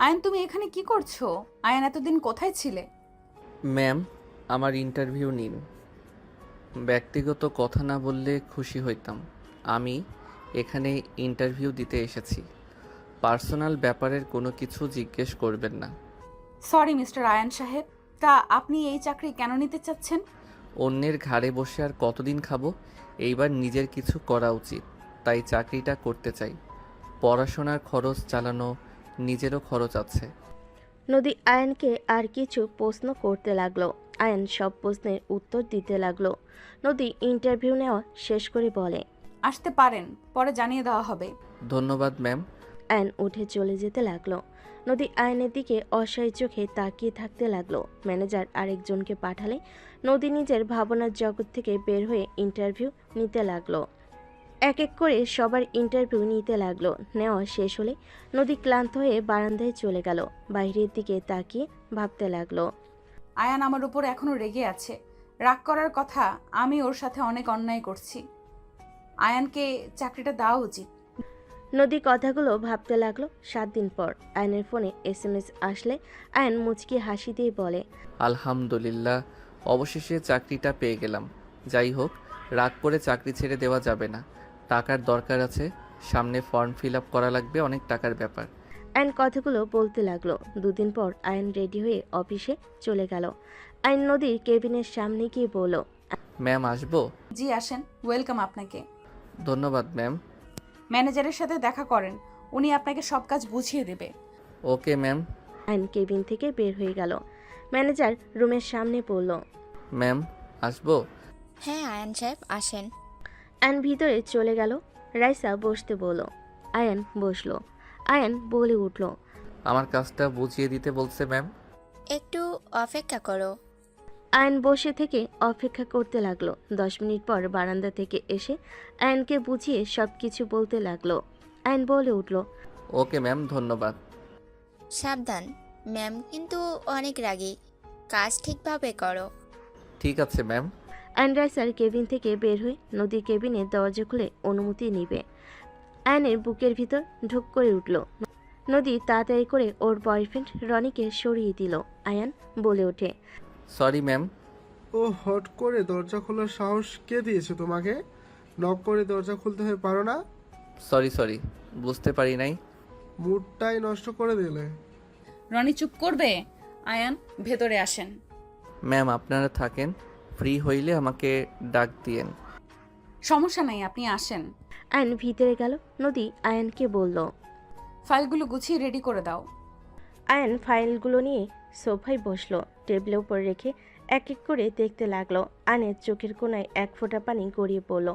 আয়ান, তুমি এখানে কি করছো? আয়ান, এতদিন কোথায় ছিলে? ম্যাম, আমার ইন্টারভিউ নিন। ব্যক্তিগত কথা না বললে খুশি হইতাম। আমি এখানে ইন্টারভিউ দিতে এসেছি। পার্সোনাল ব্যাপারের কোনো কিছু জিজ্ঞেস করবেন না। সরি মিস্টার আয়ান সাহেব, তা আপনি এই চাকরি কেন নিতে চাচ্ছেন? অন্যের ঘাড়ে বসে আর কতদিন খাবো? এইবার নিজের কিছু করা উচিত, তাই চাকরিটা করতে চাই। পড়াশোনার খরচ চালানো, নিজেরও খরচ আছে। নদী আয়নকে আর কিছু প্রশ্ন করতে লাগলো। আয়ন সব প্রশ্নের উত্তর দিতে লাগলো। নদী ইন্টারভিউ নেওয়া শেষ করে বলে, আসতে পারেন, পরে জানিয়ে দেওয়া হবে। ধন্যবাদ ম্যাম। আয়ন উঠে চলে যেতে লাগলো। নদী আয়নের দিকে অসহায় চোখে তাকিয়ে থাকতে লাগলো। ম্যানেজার আরেকজনকে পাঠালে নদী নিজের ভাবনার জগৎ থেকে বের হয়ে ইন্টারভিউ নিতে লাগলো। এক এক করে সবার ইন্টারভিউ নিতে লাগলো। নেওয়া শেষ হলে নদী ক্লান্ত হয়ে বারান্দায় চলে গেল। বাইরের দিকে তাকিয়ে ভাবতে লাগলো। আয়ান আমার উপর এখনো রেগে আছে। রাগ করার কথা, আমি ওর সাথে অনেক অন্যায় করছি। আয়ানকে চাকরিটা দেওয়া উচিত। নদী কথাগুলো ভাবতে লাগলো। 7 দিন পর আয়নের ফোনে SMS আসলে আয়ন মুচকি হাসি দিয়ে বলে, আলহামদুলিল্লাহ, অবশেষে চাকরিটা পেয়ে গেলাম। যাই হোক, রাগ করে চাকরি ছেড়ে দেওয়া যাবে না। টাকার দরকার আছে, সামনে ফর্ম ফিল আপ করা লাগবে, অনেক টাকার ব্যাপার। আয়ন কথাগুলো বলতে লাগলো। 2 দিন পর আয়ন রেডি হয়ে অফিসে চলে গেল। আয়ন নদীর কেবিনের সামনে গিয়ে বলল, ম্যাম, আসবো? জি আসেন, ওয়েলকাম আপনাকে। ধন্যবাদ ম্যাম। ম্যানেজারের সাথে দেখা করেন, উনি আপনাকে সব কাজ বুঝিয়ে দেবে। Okay ma'am. আয়ন কেবিন থেকে বের হয়ে গেল। ম্যানেজার রুমের সামনে পড়ল। ম্যাম, আসবো? হ্যাঁ আয়ান সাহেব আসেন। আয়ন ভিতরে চলে গেল। রাইসা বসতে বলল। আয়ন বসলো। আয়ন বলে উঠল, আমার কাজটা বুঝিয়ে দিতে বলছে ম্যাম। একটু অপেক্ষা করো। আয়ন বসে থেকে অপেক্ষা করতে লাগলো। 10 মিনিট পর বারান্দা থেকে এসে আয়নকে বুঝিয়ে সবকিছু বলতে লাগলো। আয়ন বলে উঠল, ওকে ম্যাম, ধন্যবাদ। সাবধান, ম্যাম কিন্তু অনেক রাগী, কাজ ঠিকভাবে করো। ঠিক আছে ম্যাম। আয়ন রাইসার কেবিন থেকে বের হয়ে নদীর কেবিনের দরজা খুলে অনুমতি নিবে। আয়নের বুকের ভিতর ঢুক করে উঠল। নদী তাড়াতাড়ি করে ওর বয়ফ্রেন্ড রনিকে সরিয়ে দিল। আয়ান বলে ওঠে, সরি ম্যাম। ও হট করে দরজা খোলার সাহস কে দিয়েছে তোমাকে? নক করে দরজা খুলতে হয়ে পারো না? সরি, বুঝতে পারি নাই। মুডটাই নষ্ট করে দিলে। রনি চুপ করবে? আয়ান, ভেতরে আসেন। ম্যাম, আপনারা থাকেন, ফ্রি হইলে আমাকে ডাক দিয়েন। সমস্যা নাই, আপনি আসেন। আয়ন ভিতরে গেল। নদী আয়নকে বলল। ফাইলগুলো গুছিয়ে রেডি করে দাও। আয়ন ফাইলগুলো নিয়ে সোফায় বসলো। টেবিলের উপর রেখে এক এক করে দেখতে লাগলো। আয়নের চোখের কোণায় এক ফোঁটা পানি গড়িয়ে পড়ল।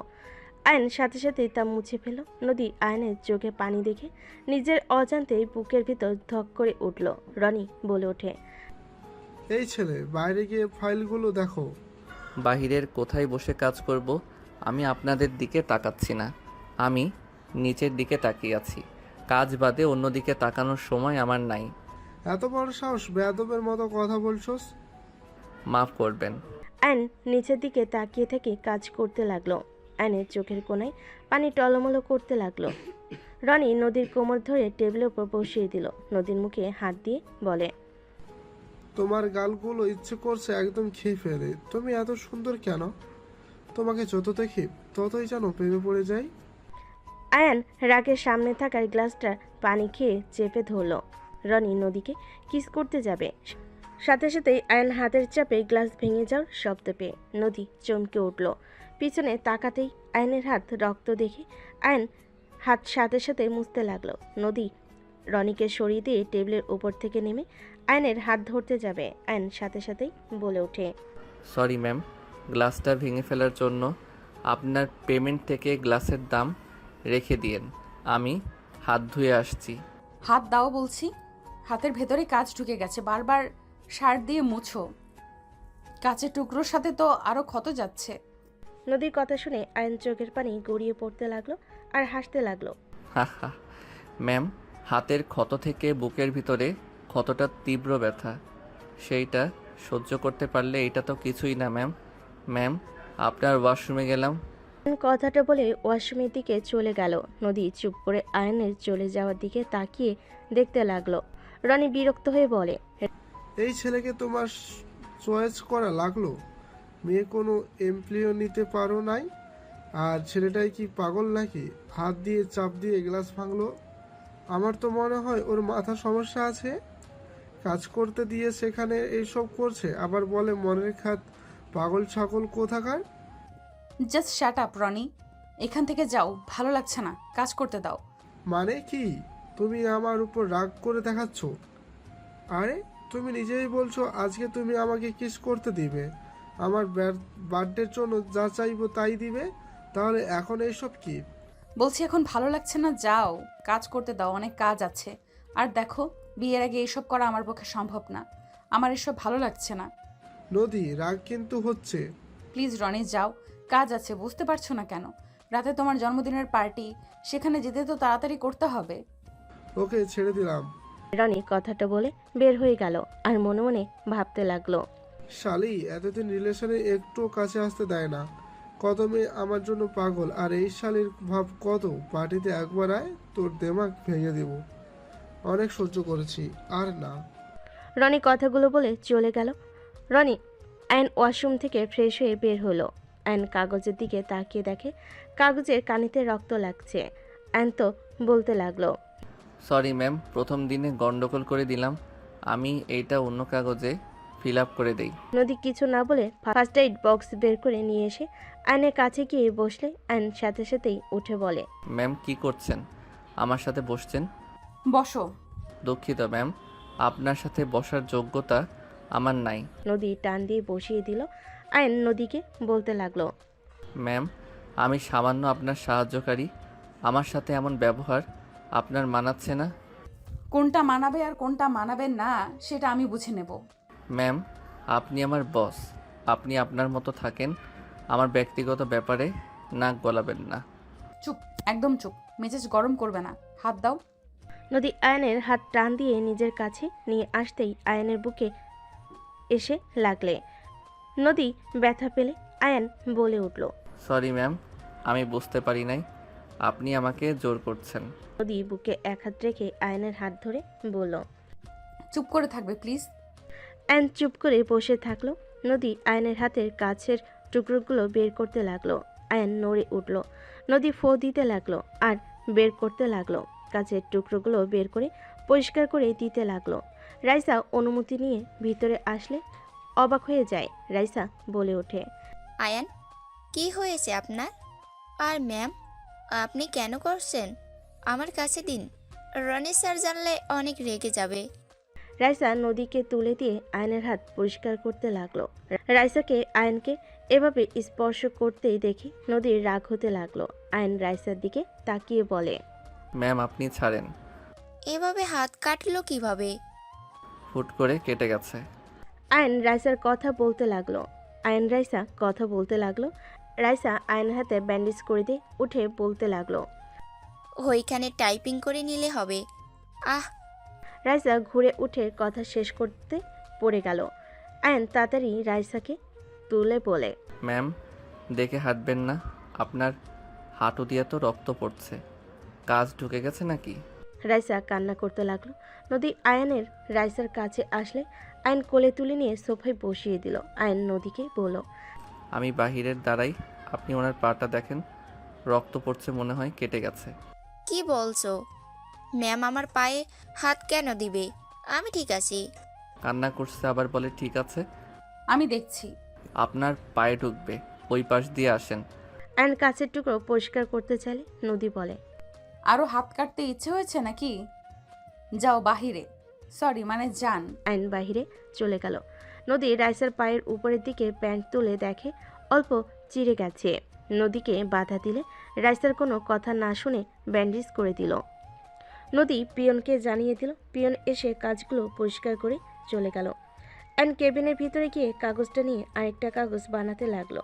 আয়ন সাথে সাথে তা মুছে ফেল। নদী আয়নের চোখে পানি দেখে নিজের অজান্তেই বুকের ভিতর ধক করে উঠল। রনি বলে ওঠে, এই ছেলে, বাইরে গিয়ে ফাইলগুলো দেখো। বাহিরের কোথায় বসে কাজ করব? আমি আপনাদের দিকে তাকাচ্ছি না, আমি নিচের দিকে তাকিয়ে আছি। কাজ বাদে অন্যদিকে তাকানোর সময় আমার নাই। এত বড় সাহস, বেয়াদবের মতো কথা বলছোস। মাফ করবেন। আয়ন নিচের দিকে তাকিয়ে থেকে কাজ করতে লাগলো। আয়নের চোখের কোণায় পানি টলমলো করতে লাগলো। রনি নদীর কোমর ধরে টেবিলের উপর বসিয়ে দিল। নদীর মুখে হাত দিয়ে বলে, তোমার গালগুলো ইচ্ছে করছে একদম খেয়ে ফেলে। তুমি এত সুন্দর কেন? তোমাকে যত দেখি ততই যেন প্রেমে পড়ে যাই। আয়ান রাগের সামনে থাকার গ্লাসটা পানি খেয়ে চেপে ধরল। রনি নদীকে কিস করতে যাবে, সাথে সাথেই আয়ান হাতের চাপে গ্লাস ভেঙে যাওয়ার শব্দ পেয়ে নদী চমকে উঠল। পিছনে তাকাতেই আয়নের হাত রক্ত দেখে আয়ন হাত সাথে সাথে মুছতে লাগলো। নদী রনিকে সরিয়ে দিয়ে টেবিলের উপর থেকে নেমে আয়নের হাত ধরতে যাবে। আয়ন সাথে সাথেই বলে ওঠে, সরি ম্যাম, গ্লাসটা ভেঙে ফেলার জন্য। আপনার পেমেন্ট থেকে গ্লাসের দাম রেখে দিয়েন, আমি হাত ধুয়ে আসছি। হাত দাও বলছি। হাতের ভেতরে কাজ ঢুকে গেছে, বারবার সার দিয়ে মুছো। কাচের টুকরোর সাথে তো আরো ক্ষত যাচ্ছে। নদীর কথা শুনে আয়ন চোখের পানি গড়িয়ে পড়তে লাগলো আর হাসতে লাগলো। হা হা। ম্যাম, হাতের ক্ষত থেকে বুকের ভিতরে ক্ষতটা তীব্র ব্যথা, সেইটা সহ্য করতে পারলে এটা তো কিছুই না ম্যাম। ম্যাম, আপনার ওয়াশরুমে গেলাম। কথাটা বলে ওয়াশরুমের দিকে চলে গেল। নদী চুপ করে আয়নের চলে যাওয়ার দিকে তাকিয়ে দেখতে লাগলো। রনি বিরক্ত হয়ে বলে, এই ছেলেকে তোমার চয়েস করা লাগলো? মেয়ে কোনো এমপ্লয়ও নিতে পারো নাই? আর ছেলেটাই কি পাগল নাকি? হাত দিয়ে চাপ দিয়ে গ্লাস ভাঙলো। আমার তো মনে হয় ওর মাথা সমস্যা আছে। কাজ করতে দিয়ে সেখানে এইসব করছে, আবার বলে মনের খাত। পাগল ছাগল কোথাকার। জাস্ট শাট আপ রনি, এখান থেকে যাও, ভালো লাগছে না, কাজ করতে দাও। মানে কি? তুমি আমার উপর রাগ করে দেখাচ্ছ? আরে তুমি নিজেই বলছো আজকে তুমি আমাকে কিস করতে দিবে, আমার বার্থডের জন্য যা চাইবো তাই দিবে, তাহলে এখন এইসব কি? বলছি এখন ভালো লাগছে না, যাও, কাজ করতে দাও, অনেক কাজ আছে। আর দেখো, বিয়ের আগে এসব করা আমার পক্ষে সম্ভব না। আমার এসব ভালো লাগছে না। নদী, রাগ কিন্তু হচ্ছে। প্লিজ রনি যাও, কাজ আছে, বুঝতে পারছো না কেন? রাতে তোমার জন্মদিনের পার্টি, সেখানে যেতে তো তাড়াতাড়ি করতে হবে। ওকে ছেড়ে দিলাম। রনি কথাটা বলে বের হয়ে গেল আর মনে মনে ভাবতে লাগলো। শালি এতদিন রিলেশনে একটু কাছে আসতে দেয় না। কত মেয়ে আমার জন্য পাগল, আর এই শালির ভাব কত। পার্টিতে একবার আয়, তোর দেমাগ ভেঙে দেব। অনেক সহ্য করেছি, আর না। রনি কথাগুলো বলে চলে গেল। রনি আয়ন ওয়াশরুম থেকে ফ্রেশ হয়ে বের হলো। আয়ন কাগজের দিকে তাকিয়ে দেখে কাগজের কানিতে রক্ত লাগছে। আয়ন তো বলতে লাগলো, সরি ম্যাম, প্রথম দিনে গন্ডগোল করে দিলাম। আমি এইটা অন্য কাগজে ফিল আপ করে দেই। নদী কিছু না বলে ফার্স্ট এইড বক্স বের করে নিয়ে এসে আয়নের কাছে গিয়ে বসলে আয়ন সাথে সাথেই উঠে বলে, ম্যাম কি করছেন? আমার সাথে বসছেন? বসো। দুঃখিত ম্যাম, আপনার সাথে বসার যোগ্যতা আমার নাই। নদী টান দিয়ে বসিয়ে দিল। আয়ন নদীকে বলতে লাগলো, ম্যাম, আমি সামান্য আপনার সাহায্যকারী। আমার সাথে এমন ব্যবহার আপনার মানাচ্ছে না। কোনটা মানাবে আর কোনটা মানাবে না সেটা আমি বুঝে নেব। ম্যাম, আপনি আমার বস। আপনি আপনার মতো থাকেন। আমার ব্যক্তিগত ব্যাপারে নাক গলাবেন না। চুপ, একদম চুপ, মেজাজ গরম করবে না, হাত দাও। নদী আয়নের হাত টান দিয়ে নিজের কাছে নিয়ে আসতেই আয়নের বুকে এসে লাগলে। নদী ব্যথা পেলে আয়ন বলে উঠল। সরি ম্যাম, আমি বুঝতে পারি নাই আপনি আমাকে জোর করছেন। নদী বুকে এক হাত রেখে আয়নের হাত ধরে বলল। চুপ করে থাকবে প্লিজ। আয়ন চুপ করে বসে থাকলো। নদী আয়নের হাতের কাছের টুকরোগুলো বের করতে লাগলো। আয়ন নড়ে উঠল। নদী ফো দিতে লাগলো আর বের করতে লাগলো। কাছের টুকরোগুলো বের করে পরিষ্কার করে দিতে লাগলো। রাইসা অনুমতি নিয়ে ভিতরে আসলে অবাক হয়ে যায়। রাইসা বলে ওঠে, আয়ান, কি হয়েছে আপনার? আর ম্যাম, আপনি কেন করছেন? আমার কাছে দিন, রনি স্যার জানলে অনেক রেগে যাবে। রাইসা নদীকে তুলে দিয়ে আয়নের হাত পরিষ্কার করতে লাগলো। রাইসাকে আয়নকে এভাবে স্পর্শ করতেই দেখি নদীর রাগ হতে লাগলো। আয়ন রাইসার দিকে তাকিয়ে বলে, ম্যাম আপনি ছাড়েন। এভাবে হাত কাটলো কিভাবে? হুট করে কেটে গেছে। আয়ন রাইসার কথা বলতে লাগলো। রাইসা আয়নের হাতে ব্যান্ডেজ করে দিয়ে উঠে বলতে লাগলো। ওইখানে টাইপিং করে নিলে হবে। আহ, রাইসা ঘুরে উঠে কথা শেষ করতে পড়ে গেল। আয়ন তাড়াতাড়ি রাইসাকে তুলে বলে, ম্যাম দেখে হাঁটবেন না, আপনার হাঁটু দিয়ে তো রক্ত পড়ছে। কাজ ঢুকে গেছে নাকি? রাইসা কান্না করতে লাগলো। নদী আয়নের রাইসার কাছে আসলে আয়ন কোলে তুলে নিয়ে সোফায় বসিয়ে দিল। আয়ন নদীকে বলল, আমি বাহিরের দাঁড়াই, আপনি ওনার পাটা দেখেন, রক্ত পড়ছে, মনে হয় কেটে গেছে। কি বলছো? ম্যাম আমার পায়ে হাত কেন দিবে? আমি ঠিক আছি। কান্না করছে আবার বলে ঠিক আছে। আমি দেখছি। আপনার পায়ে ঢুকবে, ওই পাশ দিয়ে আসেন। আয়ন কাছের টুকরো পরিষ্কার করতে চাইলে নদী বলে, আরও হাত কাটতে ইচ্ছে হয়েছে নাকি? যাও বাহিরে, সরি মানে যান। আয়ন বাহিরে চলে গেল। নদী রাইসার পায়ের উপরের দিকে প্যান্ট তুলে দেখে অল্প চিড়ে গেছে। নদীকে বাধা দিলে রাইসার কোনো কথা না শুনে ব্যান্ডেজ করে দিল। নদী পিয়নকে জানিয়ে দিল। পিয়ন এসে কাজগুলো পরিষ্কার করে চলে গেল। আয়ন কেবিনের ভিতরে গিয়ে কাগজটা নিয়ে আরেকটা কাগজ বানাতে লাগলো।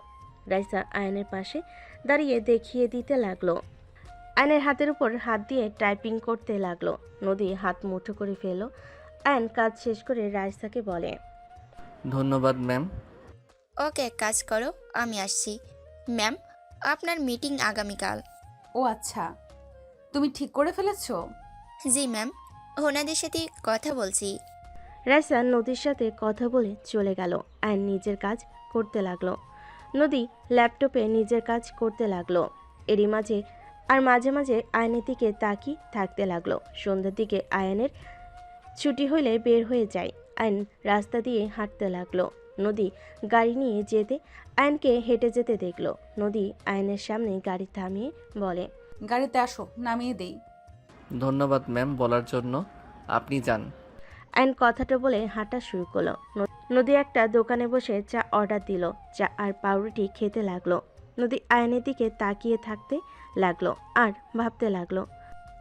রাইসা আয়নের পাশে দাঁড়িয়ে দেখিয়ে দিতে লাগলো। আয়নের হাতের উপর হাত দিয়ে টাইপিং করতে লাগলো। নদী হাত মুঠো করে ফেলল। আয়ন কাজ শেষ করে রাইসাকে বলে, ধন্যবাদ ম্যাম। ওকে, কাজ করো, আমি আসছি। ম্যাম, আপনার মিটিং আগামীকাল। ও আচ্ছা, তুমি ঠিক করে ফেলেছো? জি ম্যাম, ওনাদের সাথে কথা বলছি। রাইসা নদীর সাথে কথা বলে চলে গেল। আয়ন নিজের কাজ করতে লাগলো। নদী ল্যাপটপে নিজের কাজ করতে লাগলো। এরই মাঝে মাঝে মাঝে আয়নের দিকে তাকিয়ে থাকতে লাগলো। সন্ধ্যার দিকে আয়নের ছুটি হলে বের হয়ে যায়। আয়ন রাস্তা দিয়ে হাঁটতে লাগলো। নদী গাড়ি নিয়ে যেতে আয়নকে হেঁটে যেতে দেখলো। নদী আয়নের সামনে গাড়ি থামিয়ে বলে, গাড়িতে আসো, নামিয়ে দেই। ধন্যবাদ ম্যাম বলার জন্য। আপনি যান। আয়ন কথাটা বলে হাঁটা শুরু করলো। নদী একটা দোকানে বসে চা অর্ডার দিল। চা আর পাউরুটি খেতে লাগলো। নদী আয়নের দিকে তাকিয়ে থাকতে লাগলো আর ভাবতে লাগলো।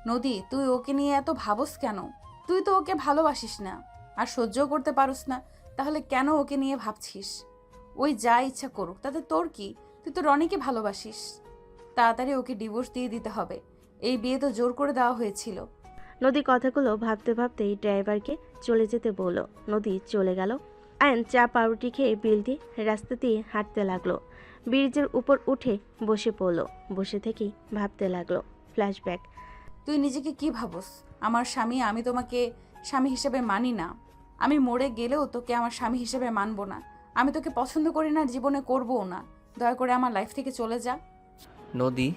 নদী, তুই ওকে নিয়ে এত ভাবস কেন? তুই তো ওকে ভালোবাসিস না আর সহ্যও করতে পারস না, তাহলে কেন ওকে নিয়ে ভাবছিস? ওই যা ইচ্ছা করুক, তাতে তোর কি? তুই তো রনিকে ভালোবাসিস। তাড়াতাড়ি ওকে ডিভোর্স দিয়ে দিতে হবে। এই বিয়ে তো জোর করে দেওয়া হয়েছিল। নদী কথাগুলো ভাবতে ভাবতেই ড্রাইভারকে চলে যেতে বলল। নদী চলে গেল। আয়ন চা পাউরুটি খেয়ে বিল দিয়ে রাস্তা দিয়ে হাঁটতে লাগলো। ব্রিজের উপর উঠে বসে পড়লো। বসে থেকেই ভাবতে লাগলো। ফ্ল্যাশব্যাক। তুই নিজেকে কি ভাবস? আমার স্বামী, আমি তোমাকে স্বামী হিসেবে মানি না। আমি মরে গেলেও তোকে আমার স্বামী হিসেবে মানবো না। আমি তোকে পছন্দ করি না, জীবনে করবও না। দয়া করে আমার লাইফ থেকে চলে যা। নদী,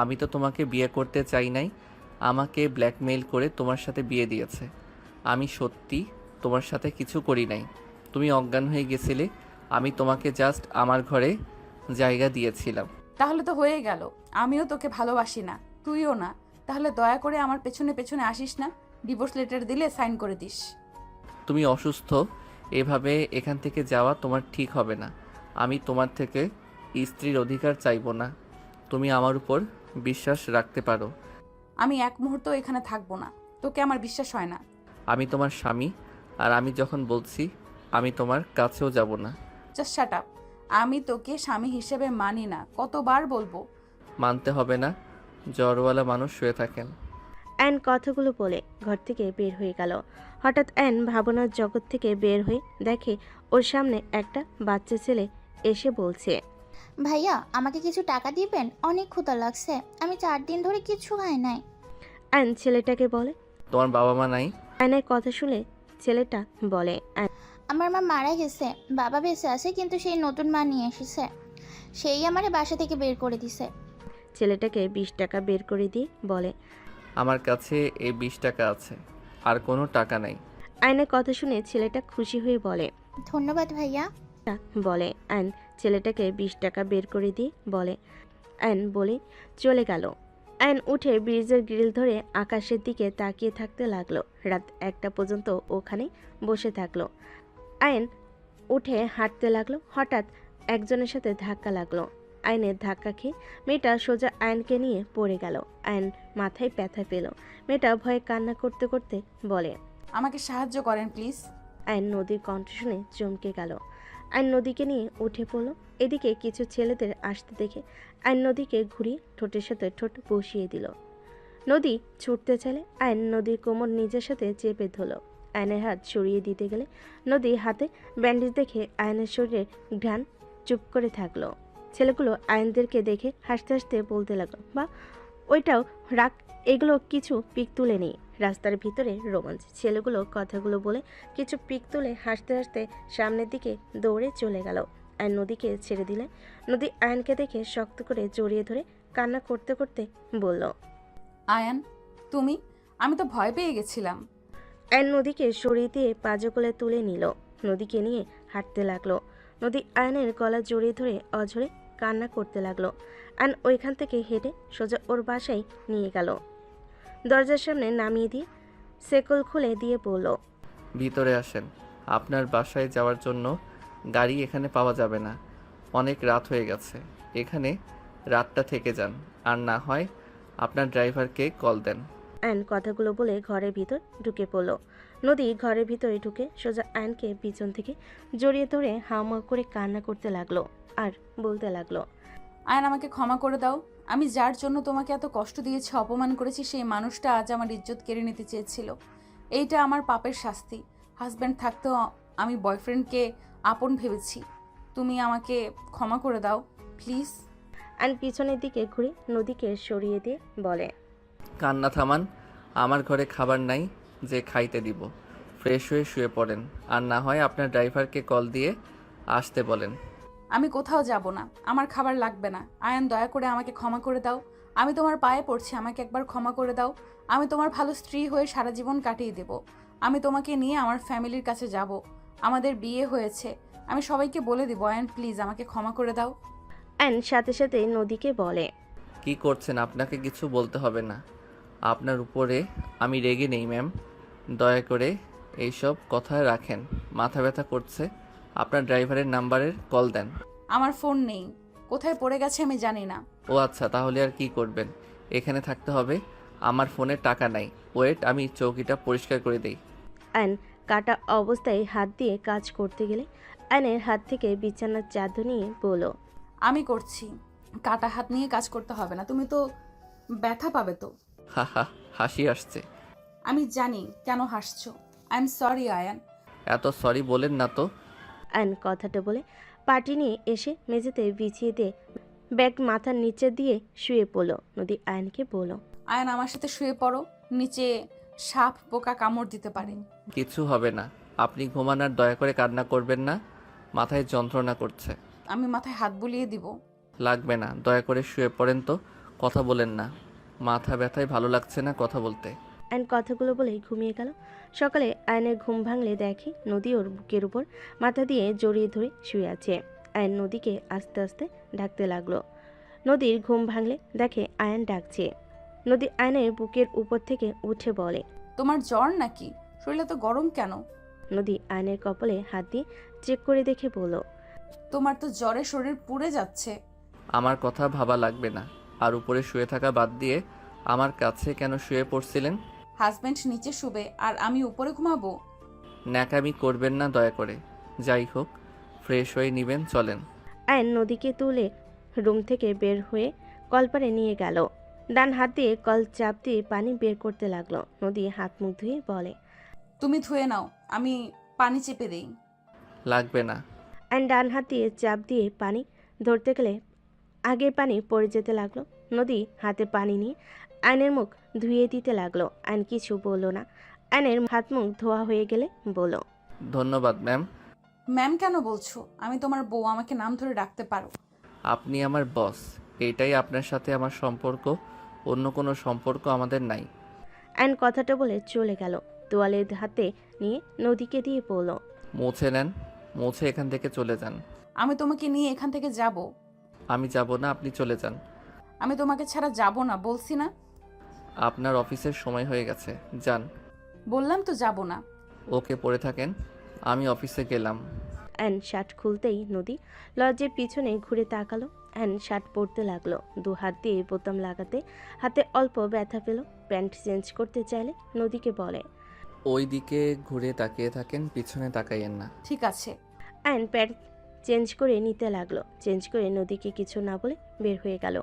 আমি তো তোমাকে বিয়ে করতে চাই নাই। আমাকে ব্ল্যাকমেইল করে তোমার সাথে বিয়ে দিয়েছে। আমি সত্যি তোমার সাথে কিছু করি নাই। তুমি অজ্ঞান হয়ে গেছিলে। আমি তোমাকে জাস্ট আমার ঘরে জায়গা দিয়েছিলাম। তাহলে তো হয়ে গেল। আমিও তোকে ভালোবাসি না, তুইও না। তাহলে দয়া করে আমার পেছনে পেছনে আসিস না। ডিভোর্স লেটার দিলে সাইন করে দিস। তুমি অসুস্থ, এভাবে এখান থেকে যাওয়া তোমার ঠিক হবে না। আমি তোমার থেকে স্ত্রীর অধিকার চাইবো না। তুমি আমার উপর বিশ্বাস রাখতে পারো। আমি এক মুহূর্ত এখানে থাকবো না। তোকে আমার বিশ্বাস হয় না। আমি তোমার স্বামী, আর আমি যখন বলছি আমি তোমার কাছেও যাব না। Just shut up. আমি তোকে স্বামী হিসেবে মানি না, কতবার বলবো? মানতে হবে না, জ্বরওয়ালা মানুষ শুয়ে থাকেন। অ্যান কথাগুলো বলে ঘর থেকে বের হয়ে গেল। হঠাৎ অ্যান ভাবনার জগৎ থেকে বের হয়ে দেখে ওর সামনে একটা বাচ্চা ছেলে এসে বলছে, ভাইয়া আমাকে কিছু টাকা দিবেন, অনেক ক্ষুধা লাগছে, আমি 4 দিন ধরে কিছু খাই নাই। অ্যান ছেলেটাকে বলে। তোমার বাবা মা নাই? অ্যানের কথা শুনে ছেলেটা বলে, আমার মা মারা গেছে, বাবা বেঁচে আছে কিন্তু সেই নতুন মা নিয়ে এসেছে, সেই আমারে বাসা থেকে বের করে দিছে। ছেলেটাকে 20 টাকা বের করে দিয়ে বলে, আমার কাছে এই 20 টাকা আছে, আর কোনো টাকা নাই। আয়নের কথা শুনে ছেলেটা খুশি হয়ে বলে, ধন্যবাদ ভাইয়া। বলে আয়ন ছেলেটাকে 20 টাকা বের করে দিয়ে বলে। আয়ন বলে চলে গেল। আয়ন উঠে ব্রিজের গ্রিল ধরে আকাশের দিকে তাকিয়ে থাকতে লাগলো। রাত 1টা পর্যন্ত ওখানে বসে থাকলো। আয়ন উঠে হাঁটতে লাগলো। হঠাৎ একজনের সাথে ধাক্কা লাগলো। আয়নের ধাক্কা খেয়ে মেয়েটা সোজা আয়নকে নিয়ে পড়ে গেল। আয়ন মাথায় ব্যথা পেল। মেয়েটা ভয়ে কান্না করতে করতে বলে, আমাকে সাহায্য করেন প্লিজ। আয়ন নদীর কণ্ঠ শুনে চমকে গেল। আয়ন নদীকে নিয়ে উঠে পড়ল। এদিকে কিছু ছেলেদের আসতে দেখে আয়ন নদীকে ঘুরিয়ে ঠোঁটের সাথে ঠোঁট বসিয়ে দিল। নদী ছুটতে চাইলে আয়ন নদীর কোমর নিজের সাথে চেপে ধরল। আয়নের হাত সরিয়ে দিতে গেলে নদী হাতে ব্যান্ডেজ দেখে আয়নের শরীরে ঘ্রাণ চুপ করে থাকলো। ছেলেগুলো আয়নদেরকে দেখে হাসতে হাসতে বলতে লাগলো, বা ওইটাও রাগ, এগুলো কিছু পিক তুলে নেই। রাস্তার ভিতরে রোমাঞ্চ। ছেলেগুলো কথাগুলো বলে কিছু পিক তুলে হাসতে হাসতে সামনের দিকে দৌড়ে চলে গেল। আয়ন নদীকে ছেড়ে দিলে নদী আয়নকে দেখে শক্ত করে জড়িয়ে ধরে কান্না করতে করতে বলল, আয়ান, তুমি? আমি তো ভয় পেয়ে গেছিলাম। আয়ন নদীকে সরিয়ে দিয়ে পাজকলে তুলে নিল। নদীকে নিয়ে হাঁটতে লাগলো। নদী আয়নের গলা জড়িয়ে ধরে অঝরে কান্না করতে লাগলো। আয়ন ওইখান থেকে হেঁটে সোজা ওর বাসায় নিয়ে গেল। দরজার সামনে নামিয়ে দিয়ে সেকল খুলে দিয়ে বলল, ভিতরে আসেন। আপনার বাসায় যাওয়ার জন্য গাড়ি এখানে পাওয়া যাবে না, অনেক রাত হয়ে গেছে। এখানে রাতটা থেকে যান, আর না হয় আপনার ড্রাইভারকে কল দেন। আয়ন কথাগুলো বলে ঘরের ভিতর ঢুকে পড়ল। নদী ঘরের ভিতরে ঢুকে সোজা আয়নকে পিছন থেকে জড়িয়ে ধরে হাউমাউ করে কান্না করতে লাগলো আর বলতে লাগলো, আয়ান, আমাকে ক্ষমা করে দাও। আমি যার জন্য তোমাকে এত কষ্ট দিয়েছি, অপমান করেছি, সেই মানুষটা আজ আমার ইজ্জত কেড়ে নিতে চেয়েছিল। এইটা আমার পাপের শাস্তি। হাজব্যান্ড থাকতেও আমি বয়ফ্রেন্ডকে আপন ভেবেছি। তুমি আমাকে ক্ষমা করে দাও প্লিজ। আয়ন পিছনের দিকে ঘুরে নদীকে সরিয়ে দিয়ে বলে, কান্না থামান। আমার ঘরে খাবার নাই, যে খাইতে দিব। ফ্রেশ হয়ে শুয়ে পড়েন, আর না হয় আপনার ড্রাইভারকে কল দিয়ে আসতে বলেন। আমি কোথাও যাব না, আমার খাবার লাগবে না। আয়ান, দয়া করে আমাকে ক্ষমা করে দাও। আমি তোমার পায়ে পড়ছি, আমাকে একবার ক্ষমা করে দাও। আমি তোমার ভালো স্ত্রী হয়ে সারা জীবন কাটিয়ে দেব। আমি তোমাকে নিয়ে আমার ফ্যামিলির কাছে যাব। আমাদের বিয়ে হয়েছে, আমি সবাইকে বলে দেবো। আয়ান প্লিজ আমাকে ক্ষমা করে দাও। আয়ন সাথে সাথে নদীকে বলে, কি করছেন? আপনাকে কিছু বলতে হবে না। আপনার উপরে আমি রেগে নেই ম্যাম। দয়া করে এইসব কথা রাখেন। মাথা ব্যথা করছে। আপনার ড্রাইভারের নাম্বারের কল দেন। আমার ফোন নেই, কোথায় পড়ে গেছে আমি জানি না। ও আচ্ছা, তাহলে আর কি করবেন? এখানে থাকতে হবে। আমার ফোনে টাকা নাই। ওয়েট, আমি চৌকিটা পরিষ্কার করে দেই। আয়ন কাটা অবস্থায় হাত দিয়ে কাজ করতে গেলে আয়নের হাত থেকে বিছানার চাদর নিয়ে বলল, আমি করছি। কাটা হাত নিয়ে কাজ করতে হবে না, তুমি তো ব্যথা পাবে তো। হা হা, হাসি আসছে। আমি জানি কেন হাসছো। I am sorry Ayan. এত সরি বলেন না তো। আয়ন কথাটা বলে পাটি নিয়ে এসে মেঝেতে বিছিয়ে দিয়ে ব্যাগ মাথার নিচে দিয়ে শুয়ে পড়ল। নদী আয়নকে বলল, আয়ান আমার সাথে শুয়ে পড়ো, নিচে সাপ পোকা কামড় দিতে পারে। কিছু হবে না। আপনি ঘুমান আর দয়া করে কান্না করবেন না। মাথায় যন্ত্রণা করছে। আমি মাথায় হাত বুলিয়ে দিব। লাগবে না, দয়া করে শুয়ে পড়েন তো। কথা বলেন না। মাথা ব্যথায় ভালো লাগছে না কথা বলতে। আয়ন কথাগুলো বলেই ঘুমিয়ে গেল। সকালে আয়নের ঘুম ভাঙলে দেখে নদী ওর বুকের উপর মাথা দিয়ে জড়িয়ে ধরে শুয়ে আছে। আয়ন নদীকে আস্তে আস্তে ডাকতে লাগলো। নদীর ঘুম ভাঙলে দেখে আয়ন ডাকছে। নদী আয়নের বুকের উপর থেকে উঠে বলে, তোমার জ্বর নাকি? শরীরে তো গরম কেন? নদী আয়নের কপালে হাত দিয়ে চেক করে দেখে বলল, তোমার তো জ্বরে শরীর পুড়ে যাচ্ছে। আমার কথা ভাবা লাগবে না। আর উপরে শুয়ে থাকা বাদ দিয়ে আমার কাছে কেন শুয়ে পড়ছিলেন? হাজবেন্ড নিচে শুবে আর আমি উপরে ঘুমাবো? ন্যাকামি করবেন না দয়া করে। যাই হোক, ফ্রেশ হয়ে নিবেন, চলেন। আয়ন নদীকে তুলে রুম থেকে বের হয়ে কলপারে নিয়ে গেল। ডান হাত দিয়ে কল চাপ দিয়ে পানি বের করতে লাগলো। নদী হাত মুখ ধুয়ে বলে, তুমি ধুয়ে নাও, আমি পানি চেপে দেই। লাগবে না। আয়ন ডান হাত দিয়ে চাপ দিয়ে পানি ধরতে গেলে আগের পানি পড়ে যেতে লাগলো। নদী হাতে পানি নিয়ে আয়নের মুখ ধুয়ে দিতে লাগলো। আয়ন কিছু বলল না। আয়নের হাত মুখ ধোয়া হয়ে গেলে বলল, ধন্যবাদ ম্যাম। ম্যাম কেন বলছো? আমি তোমার বউ, আমাকে নাম ধরে ডাকতে পারো। আপনি আমার বস। এটাই আপনার সাথে আমার সম্পর্ক। অন্য কোনো সম্পর্ক আমাদের নাই। আয়ন কথাটা বলে চলে গেল। তোয়ালে হাতে নিয়ে নদীকে দিয়ে বলল, মুছে নেন, মুছে এখান থেকে চলে যান। আমি তোমাকে নিয়ে এখান থেকে যাব। আমি যাব না, আপনি চলে যান। আমি তোমাকে ছাড়া যাব না, বলছি না? আপনার অফিসের সময় হয়ে গেছে, যান। বললাম তো যাব না। ওকে, পড়ে থাকেন, আমি অফিসে গেলাম। অ্যান শার্ট খুলতেই নদী লজ্জের পিছনে ঘুরে তাকালো। অ্যান শার্ট পরতে লাগলো। দু হাত দিয়ে বোতাম লাগাতে হাতে অল্প ব্যথা পেল। প্যান্ট চেঞ্জ করতে চাইলে নদীকে বলে, ওই দিকে ঘুরে তাকিয়ে থাকেন, পিছনে তাকাইয়েন না। ঠিক আছে। অ্যান প্যান্ট চেঞ্জ করে নিতে লাগলো। চেঞ্জ করে নদীকে কিছু না বলে বের হয়ে গেল।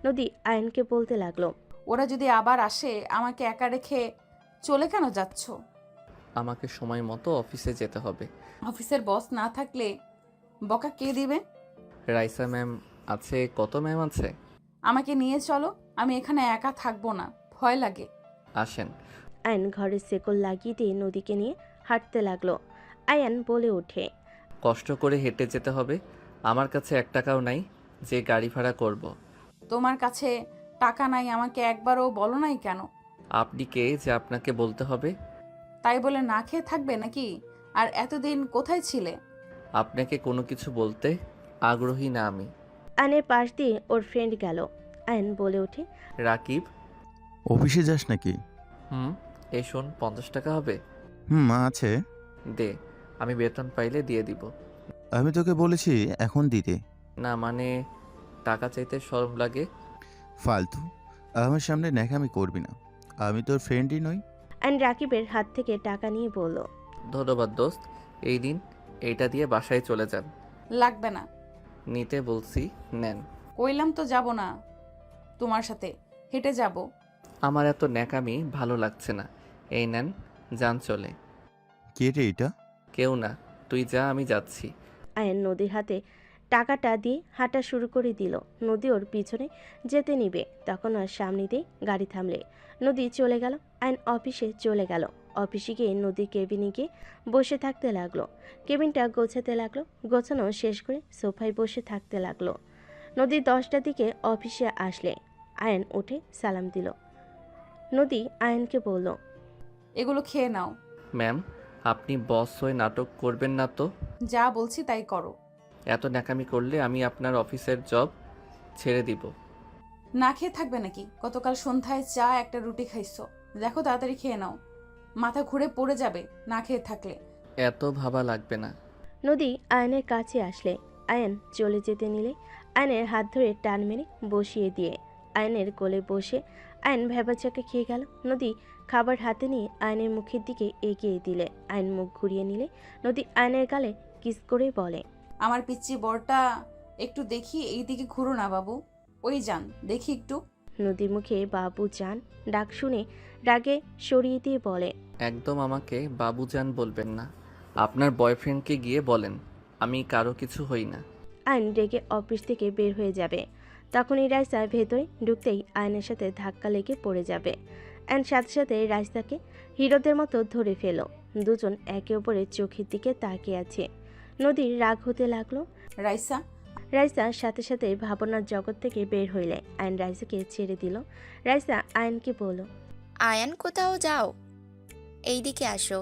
নদী আয়নকে বলতে লাগলো, ওরা যদি আবার আসে আমাকে একা রেখে চলে কেন যাচ্ছ? আমাকে সময় মতো অফিসে যেতে হবে। অফিসের বস না থাকলে বকা কে দিবে? রাইসা ম্যাম আছে। কত ম্যাম আছে? আমাকে নিয়ে চলো, আমি এখানে একা থাকবো না, ভয় লাগে। আসেন। আয়ন ঘরের শেকল লাগিয়ে দিয়ে নদীকে নিয়ে হাঁটতে লাগলো। আয়ান বলে ওঠে, কষ্ট করে হেঁটে যেতে হবে। আমার কাছে 1 টাকাও নাই যে গাড়ি ভাড়া করব। তোমার কাছে টাকা নাই আমাকে একবারও বলো নাই কেন? আপনি কে যে আপনাকে বলতে হবে? তাই বলে না খেয়ে থাকবে নাকি? আর এতদিন কোথায় ছিলে? আপনাকে কোনো কিছু বলতে আগ্রহী না আমি। আয়নের পাশ দিয়ে ওর ফ্রেন্ড গেল। আয়ন বলে ওঠে, রাকিব। অফিসে যাস নাকি? এই শোন, 50 টাকা হবে? আছে। দে, আমি বেতন পাইলে দিয়ে দিব। আমি তোকে বলেছি এখন দিতে। না মানে, টাকা চাইতে শরম লাগে। ফালতু আমার সামনে ন্যাকামি করবি না। আমি তোর ফ্রেন্ডই নই। আয়ন রাকিবের হাত থেকে টাকা নিয়ে বলল, ধন্যবাদ দোস্ত, এই দিন এইটা দিয়ে বাসায় চলে যান। লাগবে না। নিতে বলছি, নেন। কইলাম তো যাব না, তোমার সাথে হেঁটে যাব। আমার এত ন্যাকামি ভালো লাগছে না। এই নেন, যান চলে। কে রে এটা? কেউ না, তুই যা, আমি যাচ্ছি। আয়ন নদীর হাতে টাকাটা দিয়ে হাঁটা শুরু করে দিল। নদী ওর পিছনে যেতে নিবে, তখন আর সামনে দিয়ে গাড়ি থামলে। নদী চলে গেল। আয়ন অফিসে চলে গেল। অফিসে গিয়ে নদীর কেবিনে গিয়ে বসে থাকতে লাগলো। কেবিনটা গোছাতে লাগলো। গোছানো শেষ করে সোফায় বসে থাকতে লাগলো। নদী 10টার দিকে অফিসে আসলে আয়ান উঠে সালাম দিল। নদী আয়ানকে বলল, এগুলো খেয়ে নাও। ম্যাম, আপনি বস হয়ে নাটক করবেন না তো? যা বলছি তাই করো। এত ন্যাকামি করলে আমি আপনার অফিসের জব ছেড়ে দিব। না খেয়ে থাকবে নাকি? গতকাল সন্ধ্যায় চা একটা রুটি খাইছো। দেখো তাড়াতাড়ি খেয়ে নাও, মাথা ঘুরে পড়ে যাবে না খেয়ে থাকলে। এত ভাবা লাগবে না। নদী আয়নের কাছে আসলে আয়ন চলে যেতে নিলে আয়নের হাত ধরে টান মেরে বসিয়ে দিয়ে আয়নের কোলে বসে আয়ন ভেবাচাকা খেয়ে গেল। নদী খাবার হাতে নিয়ে আয়নের মুখের দিকে এগিয়ে দিলে আয়ন মুখ ঘুরিয়ে নিলে নদী আয়নের গালে কিস করে বলে, আমার পিচ্চি বরটা একটু দেখি, এই দিকে ঘুরো না বাবু। ওই যান দেখি একটু। নদীর মুখে বাবু জান ডাক শুনে রাগে সরিয়ে দিয়ে বলে, একদম আমাকে বাবুজান বলবেন না। আপনার বয়ফ্রেন্ডকে গিয়ে বলেন আমি কারো কিছু হই না। আয়ন রেগে অফিস থেকে বের হয়ে যাবে। তখনই রাইসা ভেতরে ঢুকতেই আয়নের সাথে ধাক্কা লেগে পড়ে যাবে। অ্যান্ড সাথে সাথে রাইসাকে হিরোদের মতো ধরে ফেল। দুজন একে অপরের চোখের দিকে তাকিয়ে আছে। নদীর রাগ হতে লাগলো। রাইসা, রাইসার সাথে সাথে ভাবনার জগৎ থেকে বের হইলে আয়ন রাইসাকে ছেড়ে দিল। রাইসা আয়নকে বলল, আয়ান কোথাও যাও, এইদিকে আসো।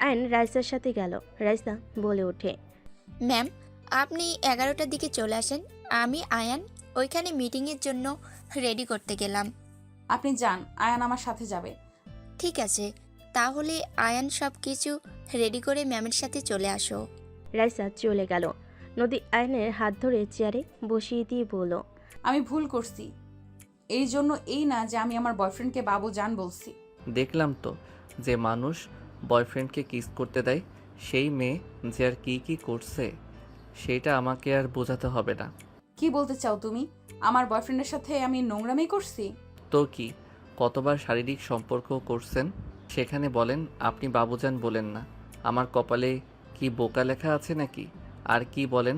আয়ন রাইসার সাথে গেল। রাইসা বলে ওঠে, ম্যাম, আপনি 11টার দিকে চলে আসেন। আমি আয়ান ওইখানে মিটিংয়ের জন্য রেডি করতে গেলাম। আপনি যান, আয়ান আমার সাথে যাবে। ঠিক আছে, তাহলে আয়ান সব কিছু রেডি করে ম্যামের সাথে চলে আসো। রাইসা চলে গেল। নদী আয়নের হাত ধরে চেয়ারে বসিয়ে দিয়ে বলল, আমি ভুল করছি, এই জন্য এই না যে আমি আমার বয়ফ্রেন্ডকে বাবু জান বলছি। দেখলাম তো যে মানুষ বয়ফ্রেন্ডকে কিস করতে দেয়, সেই মেয়ে যে আর কি কি করছে সেটা আমাকে আর বোঝাতে হবে না। কি বলতে চাও তুমি? আমার বয়ফ্রেন্ডের সাথে আমি নোংরামি করছি? তো কি, কতবার শারীরিক সম্পর্ক করছেন সেখানে বলেন আপনি বাবুজান বলেন না। আমার কপালে কি বোকা লেখা আছে নাকি? আর কি বলেন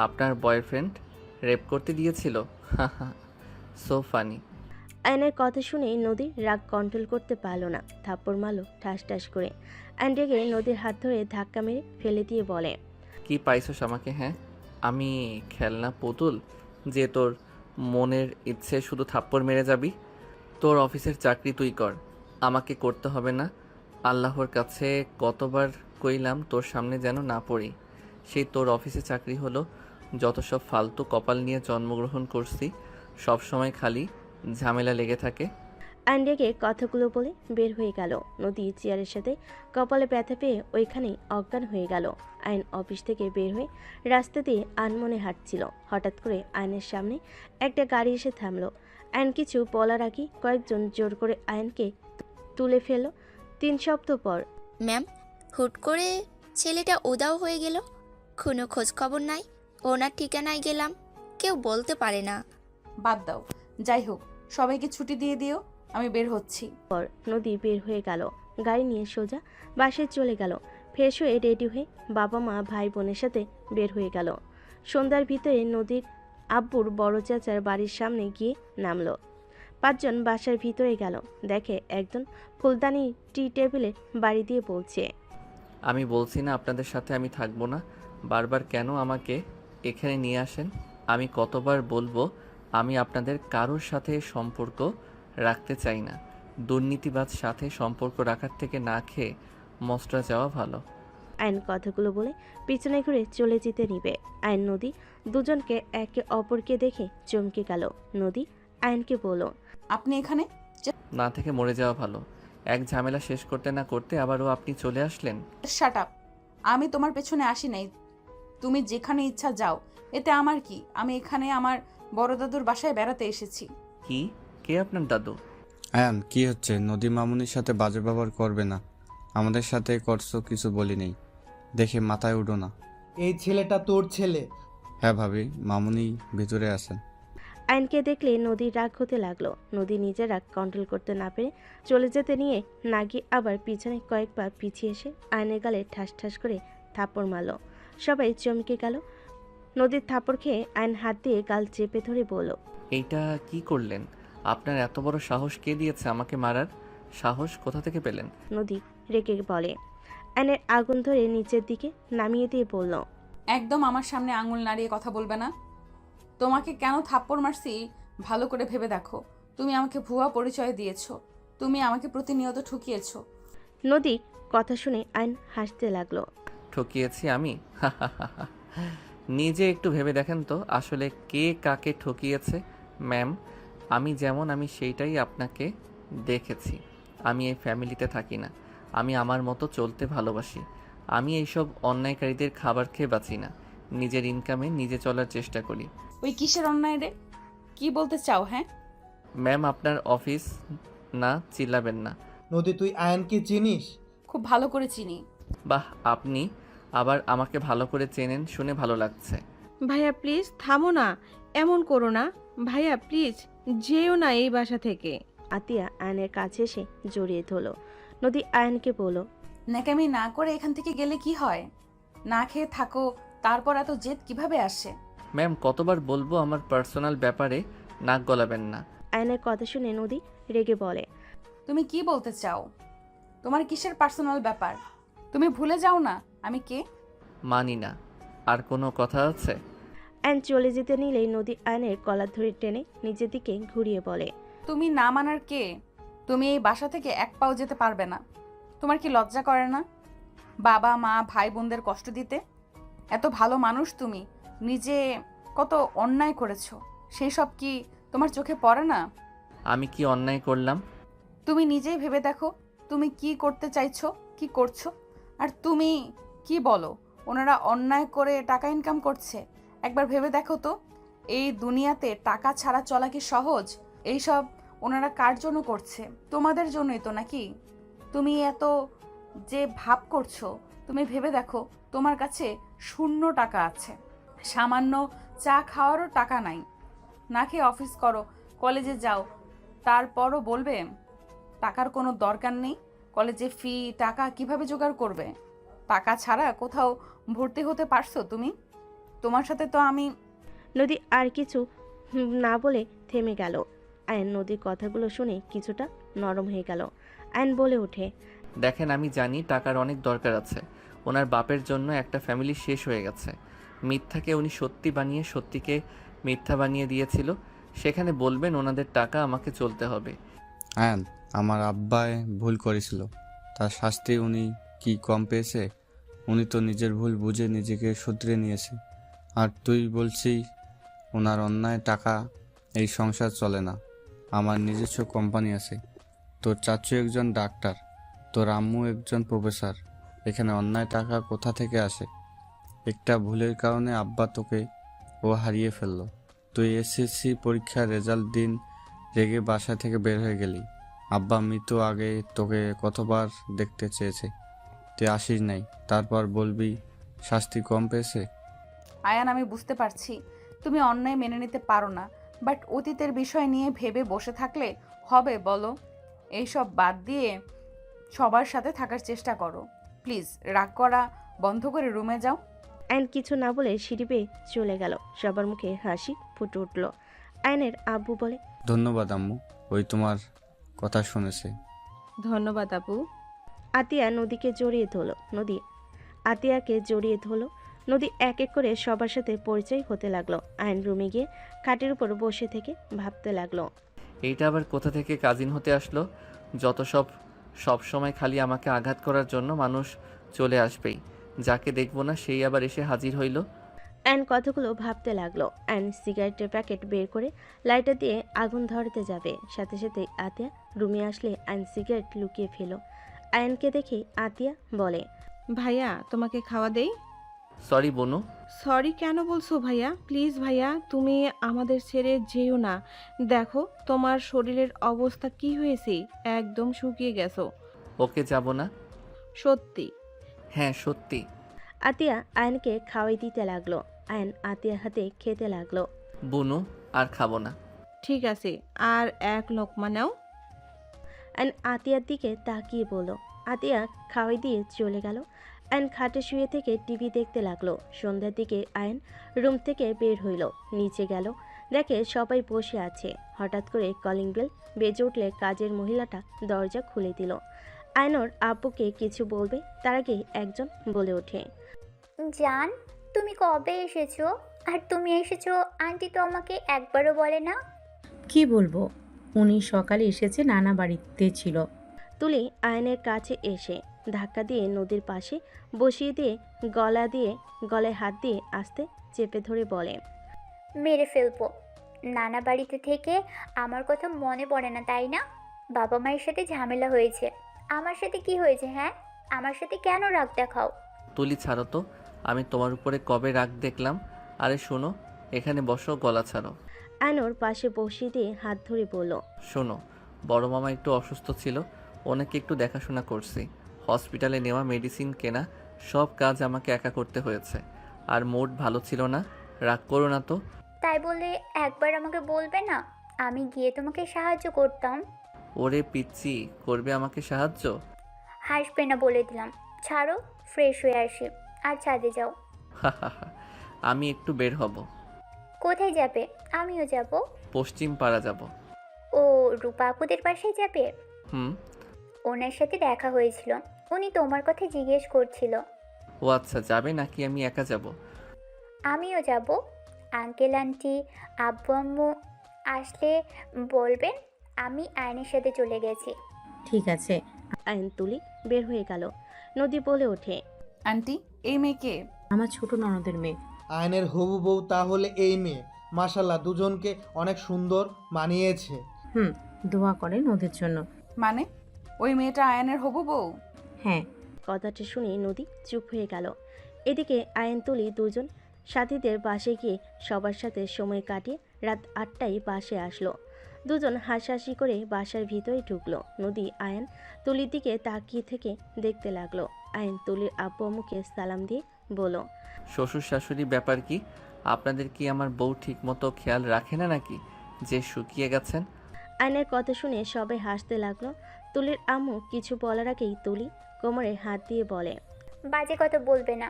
আপনার বয়ফ্রেন্ড রেপ করতে দিয়েছিল? So funny. আয়নের কথা শুনে নদীর রাগ কন্ট্রোল করতে পারল না। থাপ্পড় মারল ঠাস ঠাস করে। আয়ন রেগে নদীর হাত ধরে ধাক্কা মেরে ফেলে দিয়ে বলে, কি পাইছস আমাকে? হ্যাঁ, আমি খেলনা পুতুল যে তোর মনের ইচ্ছে শুধু থাপ্পড় মেরে যাবি? তোর অফিসের চাকরি তুই কর, আমাকে করতে হবে না। আল্লাহর কাছে কতবার কইলাম তোর সামনে যেন না পড়ি। সেই তোর অফিসে চাকরি হলো, যত সব ফালতু কপাল নিয়ে জন্মগ্রহণ করছি, সব সময় খালি ঝামেলা লেগে থাকে। আয়ন রেগে কথাগুলো বলে বের হয়ে গেল। নদী চেয়ারের সাথে কপালে ব্যথা পেয়ে ওইখানেই অজ্ঞান হয়ে গেল। আয়ন অফিস থেকে বের হয়ে রাস্তা দিয়ে আনমনে হাঁটছিল। হঠাৎ করে আয়নের সামনে একটা গাড়ি এসে থামলো। আয়ন কিছু বলার আগে কয়েকজন জোর করে আয়নকে তুলে ফেলল। 3 সপ্তাহ পর। ম্যাম, হুট করে ছেলেটা উধাও হয়ে গেল, কোনো খোঁজ খবর নাই। ওনার ঠিকানায় গেলাম, কেউ বলতে পারে না। বাদ দাও, যাই হোক সবাইকে ছুটি দিয়ে দিও, আমি বের হচ্ছি। নদী বের হয়ে গেল। গাড়ি নিয়ে সোজা বাসায় চলে গেল। ফ্রেশ হয়ে রেডি হয়ে বাবা মা ভাই বোনের সাথে বের হয়ে গেল। সন্ধ্যার ভিতরে নদীর আব্বুর বড় চাচার বাড়ির সামনে গিয়ে নামলো। 5 জন বাসার ভিতরে গেল। দেখে একজন ফুলদানি টি টেবিলে বাড়ি দিয়ে বলছে, আমি বলছি না আপনাদের সাথে আমি থাকবো না, বারবার কেন আমাকে এখানে নিয়ে আসেন? আমি কতবার বলবো আমি আপনাদের কারোর সাথে সম্পর্ক রাখতে চাই না। দুর্নীতিবাজ সাথে সম্পর্ক রাখার থেকে না খেয়ে মস্ত্রা যাওয়া ভালো। আইন কথাগুলো বলে পিছনে ঘুরে চলে যেতে নিবে। আইন নদী দুজনকে একে অপরকে দেখে চমকে গেল। নদী আইনকে বলল, আপনি এখানে? না থেকে মরে যাওয়া ভালো। এক ঝামেলা শেষ করতে না করতে আবারও আপনি চলে আসলেন। শাট আপ, আমি তোমার পেছনে আসি নাই। তুমি যেখানে ইচ্ছা যাও, এতে আমার কি? আমি এখানে আমার বড় দাদুর বাসায় বেড়াতে এসেছি। কি? কে আপনার দাদু? আয়ান, কি হচ্ছে? নদী মামুনির সাথে বাজে ব্যবহার করবে না। আমাদের সাথে করছো, কিছু বলি নেই দেখে মাথায় উঠো না। এই ছেলেটা তোর ছেলে? হ্যাঁ ভাবি, মামুনি ভিতরে আছেন। আইনকে দেখলে নদীর রাগ হতে লাগলো। নদী নিজের রাগ কন্ট্রোল করতে না পেরে চলে যেতে নিয়ে না গিয়ে আবার পিছনে কয়েকবার পিছিয়ে এসে আইনের গালে ঠাস ঠাস করে থাপ্পড় মারল। সবাই চমকে গেল। নদীর থাপ্পড় খেয়ে আইন হাত দিয়ে গাল চেপে ধরে বলল, এইটা কি করলেন? আপনার এত বড় সাহস কে দিয়েছে আমাকে মারার? সাহস কোথা থেকে পেলেন? নদী রেগে বলে। আয়নের আগুন ধরে নিচের দিকে নামিয়ে দিয়ে বলল, একদম আমার সামনে আঙুল নাড়িয়ে কথা বলবে না। তোমাকে কেন থাপ্পড় মারছি ভালো করে ভেবে দেখো। তুমি আমাকে ভুয়া পরিচয় দিয়েছো, তুমি আমাকে প্রতিনিয়ত ঠকিয়েছো। নদী কথা শুনে আয়ন হাসতে লাগলো। ঠকিয়েছি আমি? নিজে একটু ভেবে দেখেন তো আসলে কে কাকে ঠকিয়েছে। ম্যাম, আমি যেমন আমি সেইটাই আপনাকে দেখেছি। আমি এই ফ্যামিলিতে থাকি না, আমি আমার মতো চলতে ভালোবাসি। আমি এইসব অন্যায়কারীদের খাবার খেয়ে বাঁচি না, নিজের ইনকামে নিজে চলার চেষ্টা করি। ওই কিসের অন্যায় রে? কি বলতে চাও? হ্যাঁ, ম্যাম আপনার অফিস না, চিল্লাবেন না। নদী, তুই আয়ানকে চিনিস? খুব ভালো করে চিনি। বাহ, আপনি আবার আমাকে ভালো করে চেনেন, শুনে ভালো লাগছে। ভাইয়া প্লিজ থামো না, এমন করো না। ভাইয়া প্লিজ যেও না এই বাসা থেকে। আতিয়া আয়নের কাছে এসে জড়িয়ে ধরলো। নদী আয়নকে বলল, ন্যাকামি না করে এখান থেকে গেলে কি হয়? না খেয়ে থাকো, তারপর এত জেদ কিভাবে আসে? ম্যাম কতবার বলবো আমার পার্সোনাল ব্যাপারে নাক গলাবেন না। আয়নের কথা শুনে নদী রেগে বলে, তুমি কি বলতে চাও? তোমার কিসের পার্সোনাল ব্যাপার? তুমি ভুলে যাও না আমি কে। মানি না। আর কোনো কথা আছে? আয়ন চলে যেতে নিলেই নদী আয়নের কলার ধরে টেনে নিজের দিকে ঘুরিয়ে বলে, তুমি না মানার কে? তুমি এই বাসা থেকে এক পাও যেতে পারবে না। তোমার কি লজ্জা করে না বাবা মা ভাই বোনদের কষ্ট দিতে? এত ভালো মানুষ তুমি, নিজে কত অন্যায় করেছো, সেই সব কি তোমার চোখে পড়ে না? আমি কি অন্যায় করলাম? তুমি নিজেই ভেবে দেখো তুমি কি করতে চাইছো, কি করছো। আর তুমি কি বলো ওনারা অন্যায় করে টাকা ইনকাম করছে? একবার ভেবে দেখো তো, এই দুনিয়াতে টাকা ছাড়া চলা কি সহজ? এইসব ওনারা কার জন্য করছে? তোমাদের জন্যই তো নাকি? তুমি এত যে ভাব করছো, তুমি ভেবে দেখো তোমার কাছে শূন্য টাকা আছে, সামান্য চা খাওয়ারও টাকা নাই, না খেয়ে অফিস করো, কলেজে যাও, তারপরও বলবে টাকার কোনো দরকার নেই। কলেজে ফি টাকা কিভাবে জোগাড় করবে? টাকা ছাড়া কোথাও ভর্তি হতে পারছো তুমি? তোমার সাথে তো আমি। নদী আর কিছু না বলে থেমে গেল। আয়ন নদীর কথাগুলো শুনে কিছুটা নরম হয়ে গেল। আয়ন বলে ওঠে, দেখেন আমি জানি টাকার অনেক দরকার আছে। ওনার বাপের জন্য একটা ফ্যামিলি শেষ হয়ে গেছে। মিথ্যাকে উনি সত্যি বানিয়ে সত্যিকে মিথ্যা বানিয়ে দিয়েছিল। সেখানে বলবেন ওনাদের টাকা আমাকে চলতে হবে। আয়ান, আমার আব্বায় ভুল করেছিল, তার শাস্তি উনি কি কম পেয়েছে? উনি তো নিজের ভুল বুঝে নিজেকে শুধরে নিয়েছে। আর তুই বলছিস ওনার অন্যায় টাকা এই সংসার চলে না। আমার নিজস্ব কোম্পানি আছে, তোর চাচু একজন ডাক্তার, তোর আম্মু একজন প্রফেসর। এখানে অন্যায় টাকা কোথা থেকে আসে? একটা ভুলের কারণে আব্বা তোকে ও হারিয়ে ফেললো। তুই এসএসসি পরীক্ষার রেজাল্ট দিন রেগে বাসা থেকে বের হয়ে গেলি। আব্বা মৃত্যু আগে তোকে কতবার দেখতে চেয়েছে, তুই আসিস নাই। তারপর বলবি শাস্তি কম পেয়েছে? আয়ান, আমি বুঝতে পারছি তুমি অন্যায় মেনে নিতে পারো না, বাট অতীতের বিষয় নিয়ে ভেবে বসে থাকলে হবে বলো? এইসব বাদ দিয়ে সবার সাথে থাকার চেষ্টা করো। প্লিজ রাগ করা বন্ধ করে রুমে যাও। আয়ন কিছু না বলে সিঁড়ি বেয়ে চলে গেল। সবার মুখে হাসি ফুটে উঠল। আয়নের আব্বু বলে, ধন্যবাদ আম্মু, ওই তোমার কথা শুনেছে। ধন্যবাদ আপু। আতিয়া নদীকে জড়িয়ে ধরল। নদী আতিয়াকে জড়িয়ে ধরল। নদী এক এক করে সবার সাথে পরিচয় হতে লাগলো। আয়ন রুমে গিয়ে খাটের উপর বসে থেকে ভাবতে লাগলো, এইটা আবার কোথা থেকে কাজিন হতে আসলো? যত সব সময় খালি আমাকে আঘাত করার জন্য মানুষ চলে আসবেই, যাকে দেখবো না সেই আবার এসে হাজির হইল। আয়ন কথাগুলো ভাবতে লাগলো। আয়ন সিগারেটের প্যাকেট বের করে লাইটার দিয়ে আগুন ধরাতে যাবে, সাথে সাথে আতিয়া রুমে আসলে আয়ন সিগারেট লুকিয়ে ফেলো। আয়নকে দেখে আতিয়া বলে, ভাইয়া তোমাকে খাওয়া দেই? সরি বনু। সরি কেন বলছো ভাইয়া? প্লিজ ভাইয়া, তুমি আমাদের ছেড়ে যেও না। দেখো তোমার শরীরের অবস্থা কি হয়েছে, একদম শুকিয়ে গেছো। ওকে যাব না। সত্যি? হ্যাঁ সত্যি। আতিয়া আয়নকে খাওয়াই দিতে লাগলো। আয়ন আতিয়ার হাতে খেতে লাগলো। বনু আর খাবো না। ঠিক আছে, আর এক লোকমা নাও। আয়ন আতিয়ার দিকে তাকিয়ে বলল। আতিয়া খাওয়াই দিয়ে চলে গেল। আয়ন খাটে শুয়ে থেকে টিভি দেখতে লাগলো। সন্ধ্যার দিকে আয়ন রুম থেকে বের হইল, নিচে গেল, দেখে সবাই বসে আছে। হঠাৎ করে কলিং বেল বেজে উঠলে কাজের মহিলাটা দরজা খুলে দিল। আয়নর আব্বুকে কিছু বলবে তার আগে একজন বলে ওঠে। জান, তুমি কবে এসেছো? আর তুমি এসেছো আন্টি তো আমাকে একবারও বলে না। কি বলবো, উনি সকালে এসেছে, নানা বাড়িতে ছিল। তুলি আয়নের কাছে এসে ধাক্কা দিয়ে নদীর পাশে বসিয়ে দিয়ে গলায় হাত দিয়ে আস্তে চেপে ধরে বলে, মেরে ফেলবো। নানা বাড়িতে থেকে আমার কথা মনে পড়ে না তাই না? বাবা মায়ের সাথে ঝামেলা হয়েছে। আমার সাথে কি হয়েছে? হ্যাঁ, আমার সাথে কেন রাগ দেখাও? তুলি ছাড়ো তো, আমি তোমার উপরে কবে রাগ দেখলাম? আরে শোনো, এখানে বসো, গলা ছাড়ো। আয়নর পাশে বসিয়ে দিয়ে হাত ধরে বলল, শোনো, বড় মামা একটু অসুস্থ ছিল, ওনাকে একটু দেখাশোনা করছি। হসপিটালে নেওয়া, মেডিসিন কেনা, সব কাজ আমাকে একা করতে হয়েছে। আর মোড ভালো ছিল না, রাগ করো না তো। তাই বলে একবার আমাকে বলবে না? আমি গিয়ে তোমাকে সাহায্য করতাম। ওরে পিচ্ছি, করবে আমাকে সাহায্য? হাসবে না বলে দিলাম। ছাড়ো, ফ্রেশ হয়ে আসি আর ছাদে যাও। আমি একটু বের হব। কোথায় যাবে? আমিও যাব। পশ্চিম পাড়া যাব। ও, রূপা আপুদের বাসায় যাবে? হুম। ওনার সাথে দেখা হয়েছিল, উনি তোমার কথা জিজ্ঞেস করছিল। ও আচ্ছা, যাবে নাকি আমি একা যাব? আমিও যাব। আঙ্কেল আন্টি আব্বু আম্মু আসলে বলবেন আমি আয়নের সাথে চলে গেছি। ঠিক আছে। আয়ন তুলি বের হয়ে গেল। নদী বলে ওঠে, আন্টি, এই মেয়েকে? আমার ছোট ননদের মেয়ে। আয়নের হবু বউ তাহলে এই মেয়ে? মাশাল্লাহ, দুজনকে অনেক সুন্দর মানিয়েছে। দোয়া করেন ওদের জন্য। মানে ওই মেয়েটা আয়নের হবু বউ? হ্যাঁ। কথাটা শুনে নদী চুপ হয়ে গেল। এদিকে আয়ন তুলি দুজন সাথীদের বাসে গিয়ে সবার সাথে সময় কাটিয়ে রাত 8টায় বাসে আসলো। দুজন হাসাহাসি করে বাসার ভিতরে ঢুকলো। নদী আয়ন তুলির দিকে তাকিয়ে থেকে দেখতে লাগলো। আয়ন তুলির আব্বু আম্মুকে সালাম দিয়ে বলল, শ্বশুর শাশুড়ি ব্যাপার কি? আপনাদের কি আমার বউ ঠিক মতো খেয়াল রাখে না নাকি যে শুকিয়ে গেছেন? আয়নের কথা শুনে সবাই হাসতে লাগলো। তুলির আম্মু কিছু বলার আগেই তুলি কোমরে হাত দিয়ে বলে, বাজে কথা বলবে না।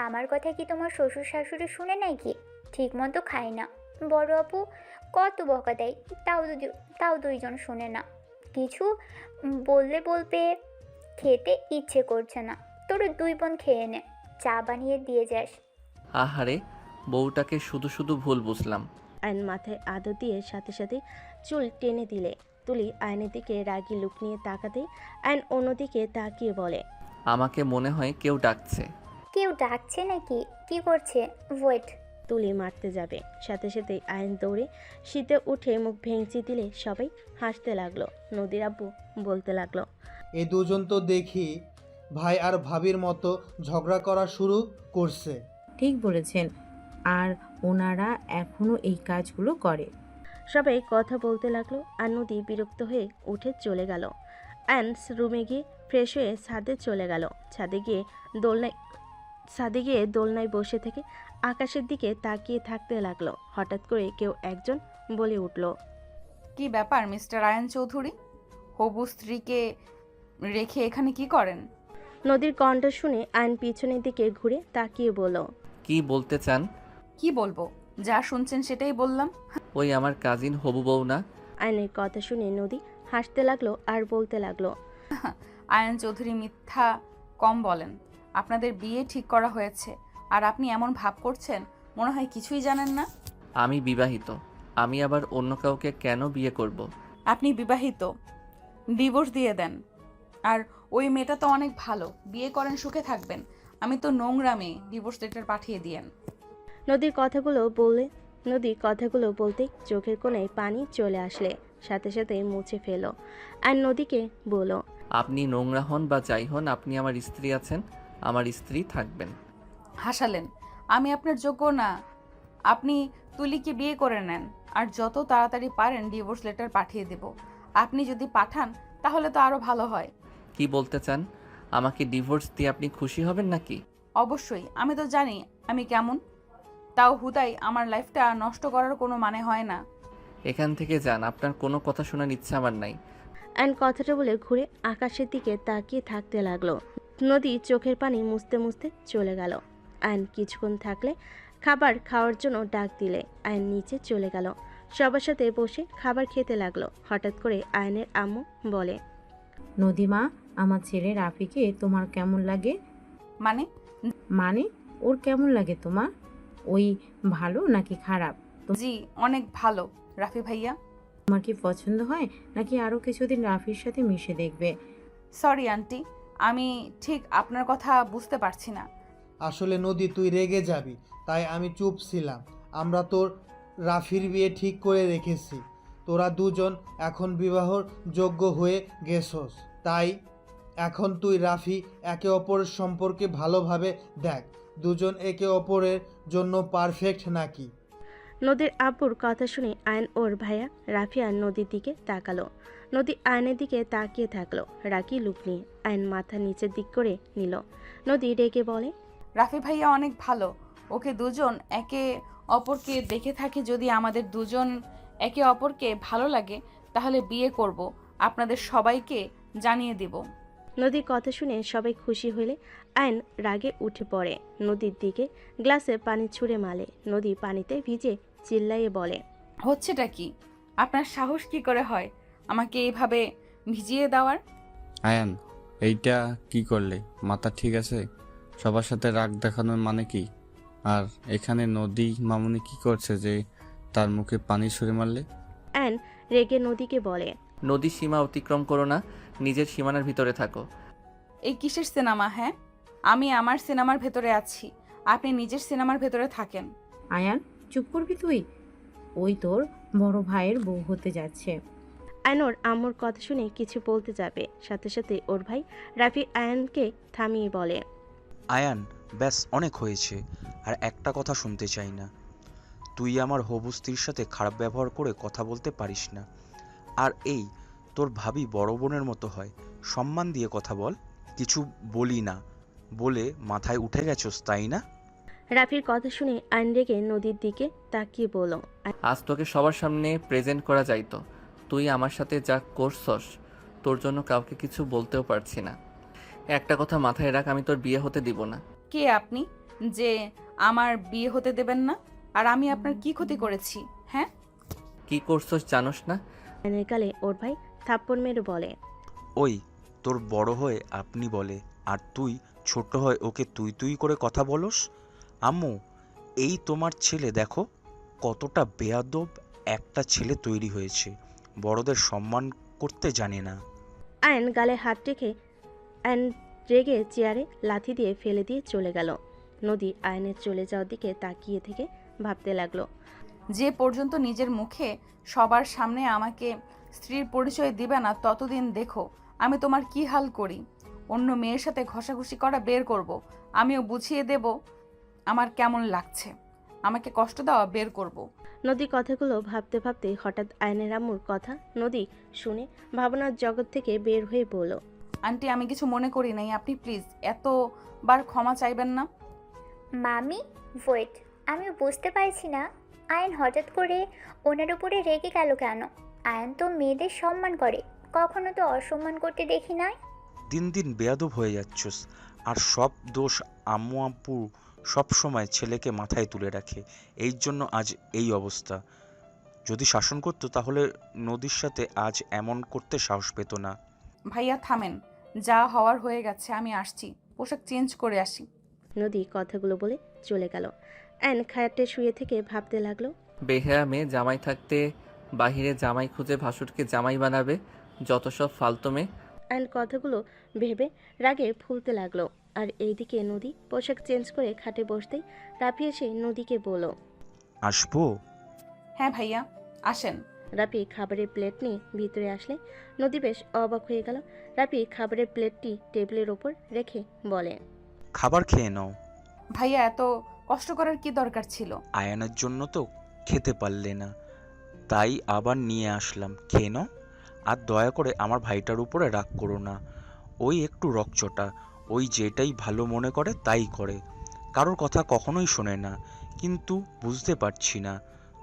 আমার কথা কি তোমার শ্বশুর শাশুড়ি শুনে নাই কি? ঠিক মতো খায় না। বড় আপু কত বকা দেয়, তাও দুইজন শুনে না। কিছু বললে বলবে খেতে ইচ্ছে করছে না, তোর দুই বোন খেয়ে নে, চা বানিয়ে দিয়ে যাস। আহারে, বউটাকে শুধু শুধু ভুল বুঝলাম। আয়ন মাথায় আদর দিয়ে সাথে সাথে চুল টেনে দিলে। তুলি আয়নের দিকে রাগি লুক নিয়ে তাকাতেই আয়ন অন্যদিকে তাকিয়ে বলে, আমাকে মনে হয় কেউ ডাকছে। কেউ ডাকছে নাকি? কি করছে? ওয়েট। তুলি মারতে যাবে, সাথে সাথে আয়ন দৌড়ে শীতে উঠে মুখ ভেঙচি দিলে সবাই হাসতে লাগলো। নদীর আব্বু বলতে লাগলো, এই দুজন তো দেখি ভাই আর ভাবির মতো ঝগড়া করা শুরু করছে। ঠিক বলেছেন, আর ওনারা এখনো এই কাজগুলো করে। সবাই কথা বলতে লাগলো আর নদী বিরক্ত হয়ে উঠে চলে গেল। আয়ন রুমে গিয়ে ফ্রেশ হয়ে ছাদে চলে গেল। ছাদে গিয়ে দোলনায় বসে থেকে আকাশের দিকে তাকিয়ে থাকতে লাগলো। হঠাৎ করে কেউ একজন বলে উঠল, কি ব্যাপার মিস্টার আয়ন চৌধুরী? হবু স্ত্রীকে রেখে এখানে কি করেন? নদীর কণ্ঠ শুনে আয়ন পিছনের দিকে ঘুরে তাকিয়ে বলল, কি বলতে চান? কি বলবো, যা শুনছেন সেটাই বললাম। ওই আমার কাজিন হবু বউ না? আয়নের কথা শুনে নদী হাসতে লাগলো আর বলতে লাগলো, আয়ন চৌধুরী মিথ্যা কম বলেন। আপনাদের বিয়ে ঠিক করা হয়েছে আর আপনি এমন ভাব করছেন মনে হয় কিছুই জানেন না। আমি বিবাহিত, আমি আবার অন্য কাউকে কেন বিয়ে করব? আপনি বিবাহিত, ডিভোর্স দিয়ে দেন। আর ওই মেয়েটা তো অনেক ভালো, বিয়ে করেন, সুখে থাকবেন। আমি তো নোংরা মেয়ে, ডিভোর্স লেটার পাঠিয়ে দিয়েন। নদীর কথাগুলো বলতে চোখের কোণায় পানি চলে আসলে সাথে সাথে মুছে ফেল আর নদীকে বলল, আপনি নোংরা হন বা যাই হন, আপনি আমার স্ত্রী আছেন, আমার স্ত্রী থাকবেন। হাসালেন, আমি আপনার যোগ্য না। আপনি তুলিকে বিয়ে করে নেন আর যত তাড়াতাড়ি পারেন ডিভোর্স লেটার পাঠিয়ে দেব। আপনি যদি পাঠান তাহলে তো আরো ভালো হয়। কি বলতে চান? আমাকে ডিভোর্স দিয়ে আপনি খুশি হবেন নাকি? অবশ্যই, আমি তো জানি আমি কেমন। তাও হুদাই আমার লাইফটা নষ্ট করার কোনো মানে হয় না। এখান থেকে যান, আপনার কোনো কথা শোনার ইচ্ছা আমার নাই। অ্যান্ড কথাটা বলে ঘুরে আকাশের দিকে তাকিয়ে থাকতে লাগলো। নদী চোখের পানি মুছতে মুছতে চলে গেল। আয়ন কিছুক্ষণ থাকলে খাবার খাওয়ার জন্য ডাক দিলে আয়ন নিচে চলে গেল। সবার সাথে বসে খাবার খেতে লাগলো। হঠাৎ করে আয়নের আম্মু বলে, নদীমা, আমার ছেলে রাফিকে তোমার কেমন লাগে? মানে? মানে ওর কেমন লাগে তোমার? ওই ভালো নাকি খারাপ? জি, অনেক ভালো রাফি ভাইয়া। তোমার কি পছন্দ হয় নাকি আরও কিছুদিন রাফির সাথে মিশে দেখবে? সরি আন্টি, আমি ঠিক আপনার কথা বুঝতে পারছি না। আসলে নদী, তুই রেগে যাবি, তাই আমি চুপ ছিলাম। আমরা তোর রাফির বিয়ে ঠিক করে রেখেছি। তোরা দুজন এখন বিবাহর যোগ্য হয়ে গেছস, তাই এখন তুই রাফি একে অপরের সম্পর্কে ভালোভাবে দেখ, দুজন একে অপরের জন্য পারফেক্ট নাকি। নদীর আব্বুর কথা শুনে আয়ন ওর ভাইয়া রাফি আর নদীর দিকে তাকালো। নদী আয়নের দিকে তাকিয়ে থাকলো রাগী লুক নিয়ে। আয়ন মাথা নিচের দিক করে নিল। নদী রেগে বলে, রাফি ভাইয়া অনেক ভালো, ওকে দুজন একে অপরকে দেখে থাকি। যদি আমাদের দুজন একে অপরকে ভালো লাগে তাহলে বিয়ে করব, আপনাদের সবাইকে জানিয়ে দিব। নদীর কথা শুনে সবাই খুশি হলে আয়ন রাগে উঠে পড়ে। নদীর দিকে গ্লাসে পানি ছুঁড়ে মারে। নদী পানিতে ভিজে চিল্লাইয়ে বলে, হচ্ছেটা কি? আপনার সাহস কি করে হয় আমাকে এইভাবে ভিজিয়ে দেওয়ার? আয়ান, এইটা কি করলে? মাথা ঠিক আছে? সবার সাথে রাগ দেখানোর মানে কি? আর এখানে নদী মামুনি কি করছে যে তার মুখে পানি ছুঁড়ে মারলে? আয়ন রেগে নদীকে বলে, নদীর সীমা অতিক্রম করো না, নিজের সীমানার ভিতরে থাকো। এই কিসের সিনেমা? হ্যাঁ, আমি আমার সিনেমার ভেতরে আছি, আপনি নিজের সিনেমার ভেতরে থাকেন। আয়ান, চুপ করবি তুই? ওই তোর বড় ভাইয়ের বউ হতে যাচ্ছে। আয়ন ওর আম্মুর কথা শুনে কিছু বলতে যাবে, সাথে সাথে ওর ভাই রাফি আয়নকে থামিয়ে বলে, আয়ান, ব্যাস অনেক হয়েছে। আর একটা কথা শুনতে চাই না। তুই আমার হবু স্ত্রীর সাথে খারাপ ব্যবহার করে কথা বলতে পারিস না। আর এই তোর ভাবি বড় বোনের মতো হয়, সম্মান দিয়ে কথা বল। কিছু বলি না বলে মাথায় উঠে গেছস, তাই না? রাফির কথা শুনে আয়ন রেগে নদীর দিকে তাকিয়ে বলল, আজ তোকে সবার সামনে প্রেজেন্ট করা যাইতো, তুই আমার সাথে যা করছস তোর জন্য কাউকে কিছু বলতেও পারছি না। একটা কথা মাথায় রাখ, আমি তোর বিয়ে হতে দিব না। কে আপনি যে আমার বিয়ে হতে দেবেন না? আর আমি আপনার কি ক্ষতি করেছি? হ্যাঁ, কি করছস জানোস না? আয়নের গালে ওর ভাই থাপ্পড় মেরে বলে, ওই তোর বড় হয়ে আপনি বলে, আর তুই ছোট হয়ে ওকে তুই তুই করে কথা বলস। আম্মু, এই তোমার ছেলে দেখো কতটা বেয়াদব একটা ছেলে তৈরি হয়েছে, বড়দের সম্মান করতে জানে না। আয়ন গালে হাত রেখে আয়ন রেগে চেয়ারে লাথি দিয়ে ফেলে দিয়ে চলে গেল। নদী আয়নের চলে যাওয়ার দিকে তাকিয়ে থেকে ভাবতে লাগলো, যে পর্যন্ত নিজের মুখে সবার সামনে আমাকে স্ত্রীর পরিচয় দিবে না ততদিন দেখো আমি তোমার কি হাল করি। অন্য মেয়ের সাথে ঘষাঘষি করা বের করব, আমিও বুঝিয়ে দেব আমার কেমন লাগছে। আমাকে কষ্ট দেওয়া বের করব। নদী কথাগুলো ভাবতে ভাবতে হঠাৎ আয়নের আম্মুর কথা নদী শুনে ভাবনার জগৎ থেকে বের হয়ে বলল, আন্টি, আমি কিছু মনে করি নাই, আপনি প্লিজ এতবার ক্ষমা চাইবেন না। মামি, ওয়েট, আমি বুঝতে পারছি না আয়ন হঠাৎ করে ওনার উপরে রেগে গেল কেন? আয়ন তো মেয়েদের সম্মান করে, কখনো তো অসম্মান করতে দেখি নাই। দিন দিন বেয়াদব হয়ে যাচ্ছস, আর সব দোষ আম্মু আব্বু সব সময় ছেলেকে মাথায় তুলে রাখে, এই জন্য আজ এই অবস্থা। যদি শাসন করতো তাহলে নদীর সাথে আজ এমন করতে সাহস পেত না। ভাইয়া থামেন, যা হওয়ার হয়ে গেছে, আমি আসছি, পোশাক চেঞ্জ করে আসি। নদী কথাগুলো বলে চলে গেল। আয়ন খায়াটে শুয়ে থেকে ভাবতে লাগলো, বেহেয়া মেয়ে জামাই থাকতে বাহিরে জামাই খুঁজে ভাসুরকে জামাই বানাবে, যত সব ফালতু মেয়ে। আয়ন কথাগুলো ভেবে রাগে ফুলতে লাগলো। আর এইদিকে নদী পোশাক চেঞ্জ করে খাটে বসতেই রাফি এসে নদীকে বলল, আসবো? হ্যাঁ ভাইয়া, আসেন। রাফি খাবারের প্লেট নিয়ে ভিতরে আসলে নদী বেশ অবাক হয়ে গেল। রাফি খাবারের প্লেটটি টেবিলের ওপর রেখে বলে, খাবার খেয়ে নাও। ভাইয়া, এত কষ্ট করার কি দরকার ছিল? আয়নের জন্য তো খেতে পারলে না, তাই আবার নিয়ে আসলাম, খেয়ে নাও। আর দয়া করে আমার ভাইটার উপরে রাগ করো না, ওই একটু রকচটা, ওই যেটাই ভালো মনে করে তাই করে, কারোর কথা কখনোই শোনে না। কিন্তু বুঝতে পারছি না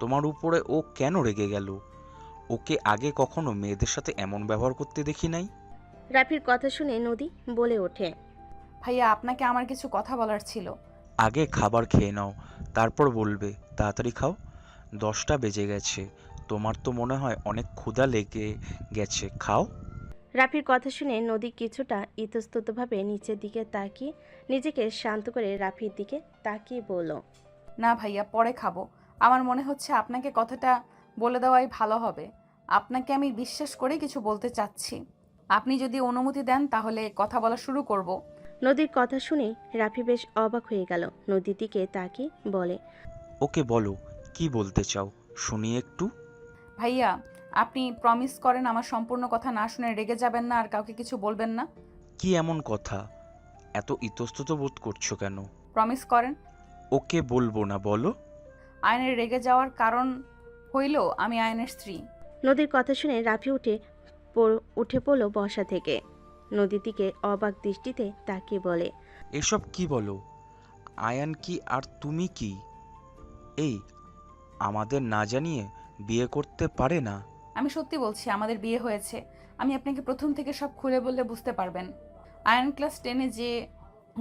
তোমার উপরে ও কেন রেগে গেল। ওকে আগে কখনো মেয়েদের সাথে এমন ব্যবহার করতে দেখি নাই। রাফির কথা শুনে নদী বলে ওঠে, ভাইয়া, আপনাকে আমার কিছু কথা বলার ছিল। আগে খাবার খেয়ে নাও, তারপর বলবে। তাড়াতাড়ি খাও, 10টা বেজে গেছে। তোমার তো মনে হয় অনেক ক্ষুধা লেগে গেছে, খাও। রাফির কথা শুনে নদী কিছুটা ইতস্ততভাবে নিচের দিকে তাকিয়ে নিজেকে শান্ত করে রাফির দিকে তাকিয়ে বলল, না ভাইয়া, পরে খাবো। আমার মনে হচ্ছে আপনাকে কথাটা বলে দেওয়াই ভালো হবে। আপনাকে আমি বিশ্বাস করে কিছু বলতে চাচ্ছি। আপনি যদি অনুমতি দেন তাহলে কথা বলা শুরু করব। নদীর কথা শুনে রাফি বেশ অবাক হয়ে গেল। নদীর দিকে তাকিয়ে বলে, ওকে বলো, কি বলতে চাও শুনি একটু। ভাইয়া, আপনি প্রমিস করেন আমার সম্পূর্ণ কথা না শুনে রেগে যাবেন না আর কাউকে কিছু বলবেন না? কি এমন কথা, এত ইতস্তত বোধ করছো কেন? প্রমিস করেন। ওকে বলবো না, বলো। আয়নের রেগে যাওয়ার কারণ হইল আমি আয়নের স্ত্রী। নদীর কথা শুনে রাফি উঠে পড়ল বসা থেকে। নদীর দিকে অবাক দৃষ্টিতে তাকিয়ে বলে, এসব কি বলো? আয়ান কি আর তুমি কি এই আমাদের না জানিয়ে বিয়ে করতে পারে না? আমি সত্যি বলছি, আমাদের বিয়ে হয়েছে। আমি আপনাকে প্রথম থেকে সব খুলে বললে বুঝতে পারবেন। আয়ান ক্লাস 10-এ যে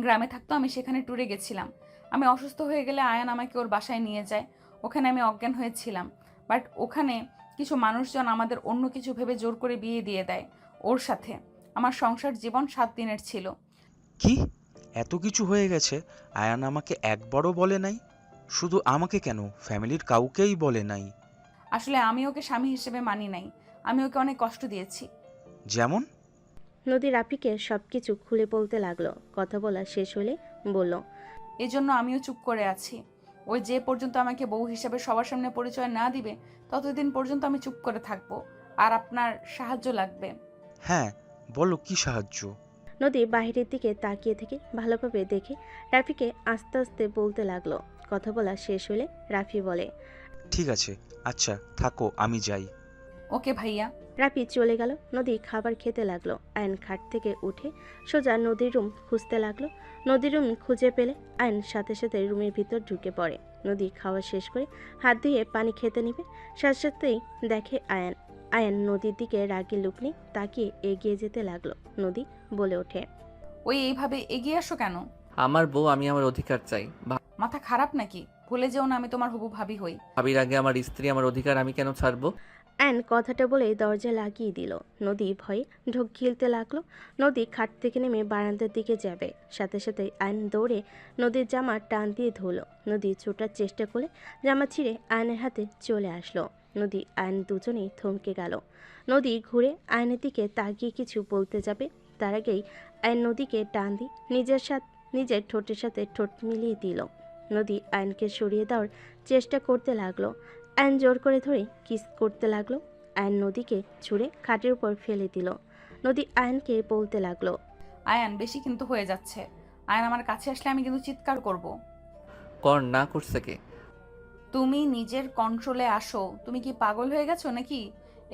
গ্রামে থাকতো, আমি সেখানে ট্যুরে গেছিলাম। আমি অসুস্থ হয়ে গেলে আয়ান আমাকে ওর বাসায় নিয়ে যায়। ওখানে আমি অজ্ঞান হয়েছিলাম, বাট ওখানে কিছু মানুষজন আমাদের অন্য কিছু ভেবে জোর করে বিয়ে দিয়ে দেয় ওর সাথে। আমার সংসার জীবন 7 দিনের ছিল। কি এত কিছু হয়ে গেছে? আয়ান আমাকে একবারও বলে নাই? শুধু আমাকে কেন, ফ্যামিলির কাউকেই বলে নাই? আসলে আমি ওকে স্বামী হিসেবে মানি নাই। আমি ওকে অনেক কষ্ট দিয়েছি। যেমন? নদী রাফিকে সবকিছু খুলে বলতে লাগলো। কথা বলা শেষ হলে বলল, এজন্য আমিও চুপ করে আছি। ওই যে পর্যন্ত আমাকে বউ হিসেবে সবার সামনে পরিচয় না দিবে, ততদিন পর্যন্ত আমি চুপ করে থাকবো। আর আপনার সাহায্য লাগবে। হ্যাঁ বলো, কি সাহায্য? নদী বাহিরের দিকে তাকিয়ে থেকে ভালোভাবে দেখে রাফিকে আস্তে আস্তে বলতে লাগলো। কথা বলা শেষ হলে রাফি বলে, ঠিক আছে, আচ্ছা থাকো, আমি যাই। ওকে ভাইয়া। রাফি চলে গেল। নদী খাবার খেতে লাগলো। আয়ন খাট থেকে উঠে সোজা নদীর রুম খুঁজতে লাগলো। নদীর রুম খুঁজে পেলে আয়ন সাথে সাথে রুমের ভিতর ঢুকে পড়ে। নদী খাওয়া শেষ করে হাত ধুয়ে পানি খেতে নিবে, সাথে সাথেই দেখে আয়ন নদীর দিকে রাগি লুক নিয়ে তাকিয়ে এগিয়ে যেতে লাগলো। নদী বলে ওঠে, ওই এইভাবে এগিয়ে আসো কেন? আমার বউ, আমি আমার অধিকার চাই। মাথা খারাপ নাকি? ভুলে যেও না আমি তোমার হবু ভাবি হই। ভাবির আগে আমার স্ত্রী, আমার অধিকার আমি কেন ছাড়বো? আয়ন কথাটা বলে দরজা লাগিয়ে দিল। নদী ভয়ে ঢোক গিলতে লাগলো। নদী খাট থেকে নেমে বারান্দার দিকে যাবে, সাথে সাথে আয়ন দৌড়ে নদীর জামা টান দিয়ে ধরল। নদী ছোটার চেষ্টা করে জামা ছিঁড়ে আয়নের হাতে চলে আসলো। নদী আয়ন দুজনেই থমকে গেল। নদী ঘুরে আয়নের দিকে তাকিয়ে কিছু বলতে যাবে, তার আগেই আয়ন নদীকে টান দিয়ে নিজের ঠোঁটের সাথে ঠোঁট মিলিয়ে দিল। নদী আয়নকে সরিয়ে দেওয়ার চেষ্টা করতে লাগলো। আয়ন জোর করে ধরে কিস করতে লাগলো। আয়ন নদীকে ছুঁড়ে খাটের উপর ফেলে দিল। নদী আয়নকে বলতে লাগলো, আয়ান, বেশি কিন্তু হয়ে যাচ্ছে। আয়ান আমার কাছে আসলে আমি কিন্তু চিৎকার করব। কর না করছে কে? তুমি নিজের কন্ট্রোলে আসো। তুমি কি পাগল হয়ে গেছো নাকি?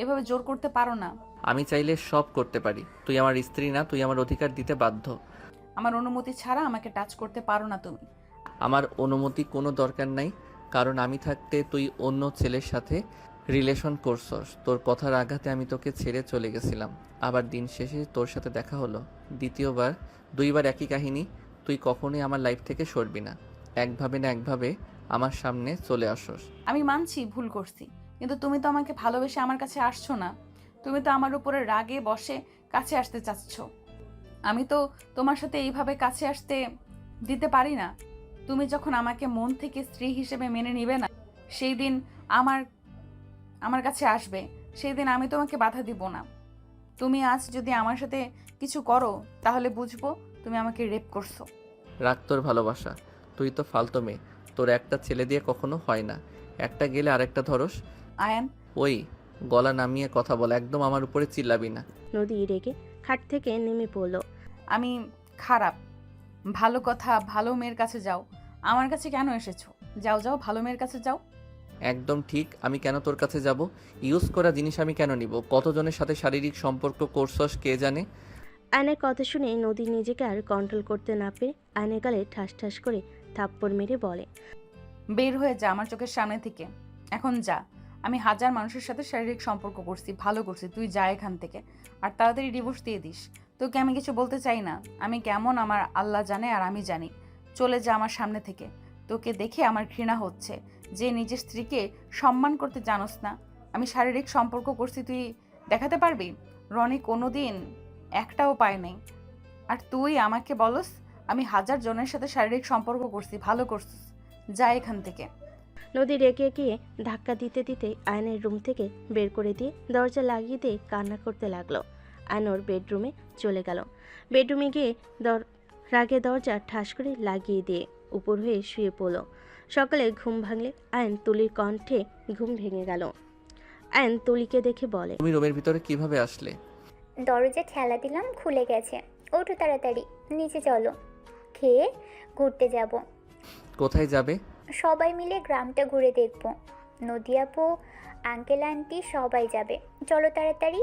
এভাবে জোর করতে পারো না। আমি চাইলে সব করতে পারি। তুই আমার স্ত্রী না, তুই আমার অধিকার দিতে বাধ্য। আমার অনুমতি ছাড়া আমাকে টাচ করতে পারো না তুমি। আমার অনুমতি কোনো দরকার নাই, কারণ আমি থাকতে তুই অন্য ছেলের সাথে রিলেশন করছস। তোর কথার আঘাতে আমি তোকে ছেড়ে চলে গেছিলাম, আবার দিন শেষে তোর সাথে দেখা হলো। দ্বিতীয়বার, 2বার একই কাহিনী। তুই কখনোই আমার লাইফ থেকে সরবি না। একভাবে না একভাবে আমার সামনে চলে আসস। আমি মানছি ভুল করছি, কিন্তু তুমি তো আমাকে ভালোবেসে আমার কাছে আসছো না। তুমি তো আমার উপরে রাগে বসে কাছে আসতে চাচ্ছ। আমি তো তোমার সাথে এইভাবে কাছে আসতে দিতে পারি না। তুমি যখন আমাকে মন থেকে স্ত্রী হিসেবে মেনে নিবে না, সেই দিন আমার কাছে আসবে, সেই দিন আমি তোমাকে বাধা দিব না। তুমি আজ যদি আমার সাথে কিছু করো তাহলে বুঝবো তুমি আমাকে রেপ করছো। রাখ তোর ভালোবাসা। তুই তো ফালতু মেয়ে। তোর একটা ছেলে দিয়ে কখনো হয় না। একটা গেলে আরেকটা ধরস। আয়ান, ওই গলা নামিয়ে কথা বল, একদম আমার উপরে চিল্লাবি না। নদী রেগে খাট থেকে নেমে পড়ল। আমি খারাপ? ভালো কথা, ভালো মেয়ের কাছে যাও। আমার কাছে কেন এসেছো? যাও যাও, ভালো মেয়ের কাছে যাও। একদম ঠিক। আমি কেন তোর কাছে যাব? ইউজ করা জিনিস আমি কেন নিব? কতজনের সাথে শারীরিক সম্পর্ক করছস কে জানে। আয়নের কথা শুনে নদী নিজেকে আর কন্ট্রোল করতে না পেরে আয়নের গালে ঠাস ঠাস করে থাপ্পড় মেরে বলে, বের হয়ে যা আমার চোখের সামনে থেকে। এখন যা। আমি হাজার মানুষের সাথে শারীরিক সম্পর্ক করছি, ভালো করছি। তুই যা এখান থেকে, আর তাড়াতাড়ি ডিভোর্স দিয়ে দিস। তোকে আমি কিছু বলতে চাই না। আমি কেমন আমার আল্লাহ জানে আর আমি জানি। চলে যা আমার সামনে থেকে। তোকে দেখে আমার ঘৃণা হচ্ছে যে নিজের স্ত্রীকে সম্মান করতে জানোস না। আমি শারীরিক সম্পর্ক করছি, তুই দেখাতে পারবি? রনি কোনো দিন একটাও পায় নাই। আর তুই আমাকে বলস আমি 1000 জনের সাথে শারীরিক সম্পর্ক করছি, ভালো করছিস, যা এখান থেকে। নদী রেগে গিয়ে ধাক্কা দিতে দিতে আয়নের রুম থেকে বের করে দিয়ে দরজা লাগিয়ে দিয়ে কান্না করতে লাগলো। আয়ন ওর বেডরুমে চলে গেল। বেডরুমে গিয়ে রাগে দরজা ঠাস করে লাগিয়ে দিয়ে উপর হয়ে শুয়ে পড়ল। সকালে ঘুম ভাঙলে আয়ন তুলির কণ্ঠে ঘুম ভেঙে গেল। আয়ন তুলিকে দেখে বলে, তুমি রুমের ভিতরে কিভাবে আসলে? দরজা ঠেলা দিলাম, খুলে গেছে। ওঠো তাড়াতাড়ি, নিচে চলো, খেয়ে ঘুরতে যাব। কোথায় যাবে? সবাই মিলে গ্রামটা ঘুরে দেখব। নদী আপু, আঙ্কেল আন্টি সবাই যাবে। চলো তাড়াতাড়ি।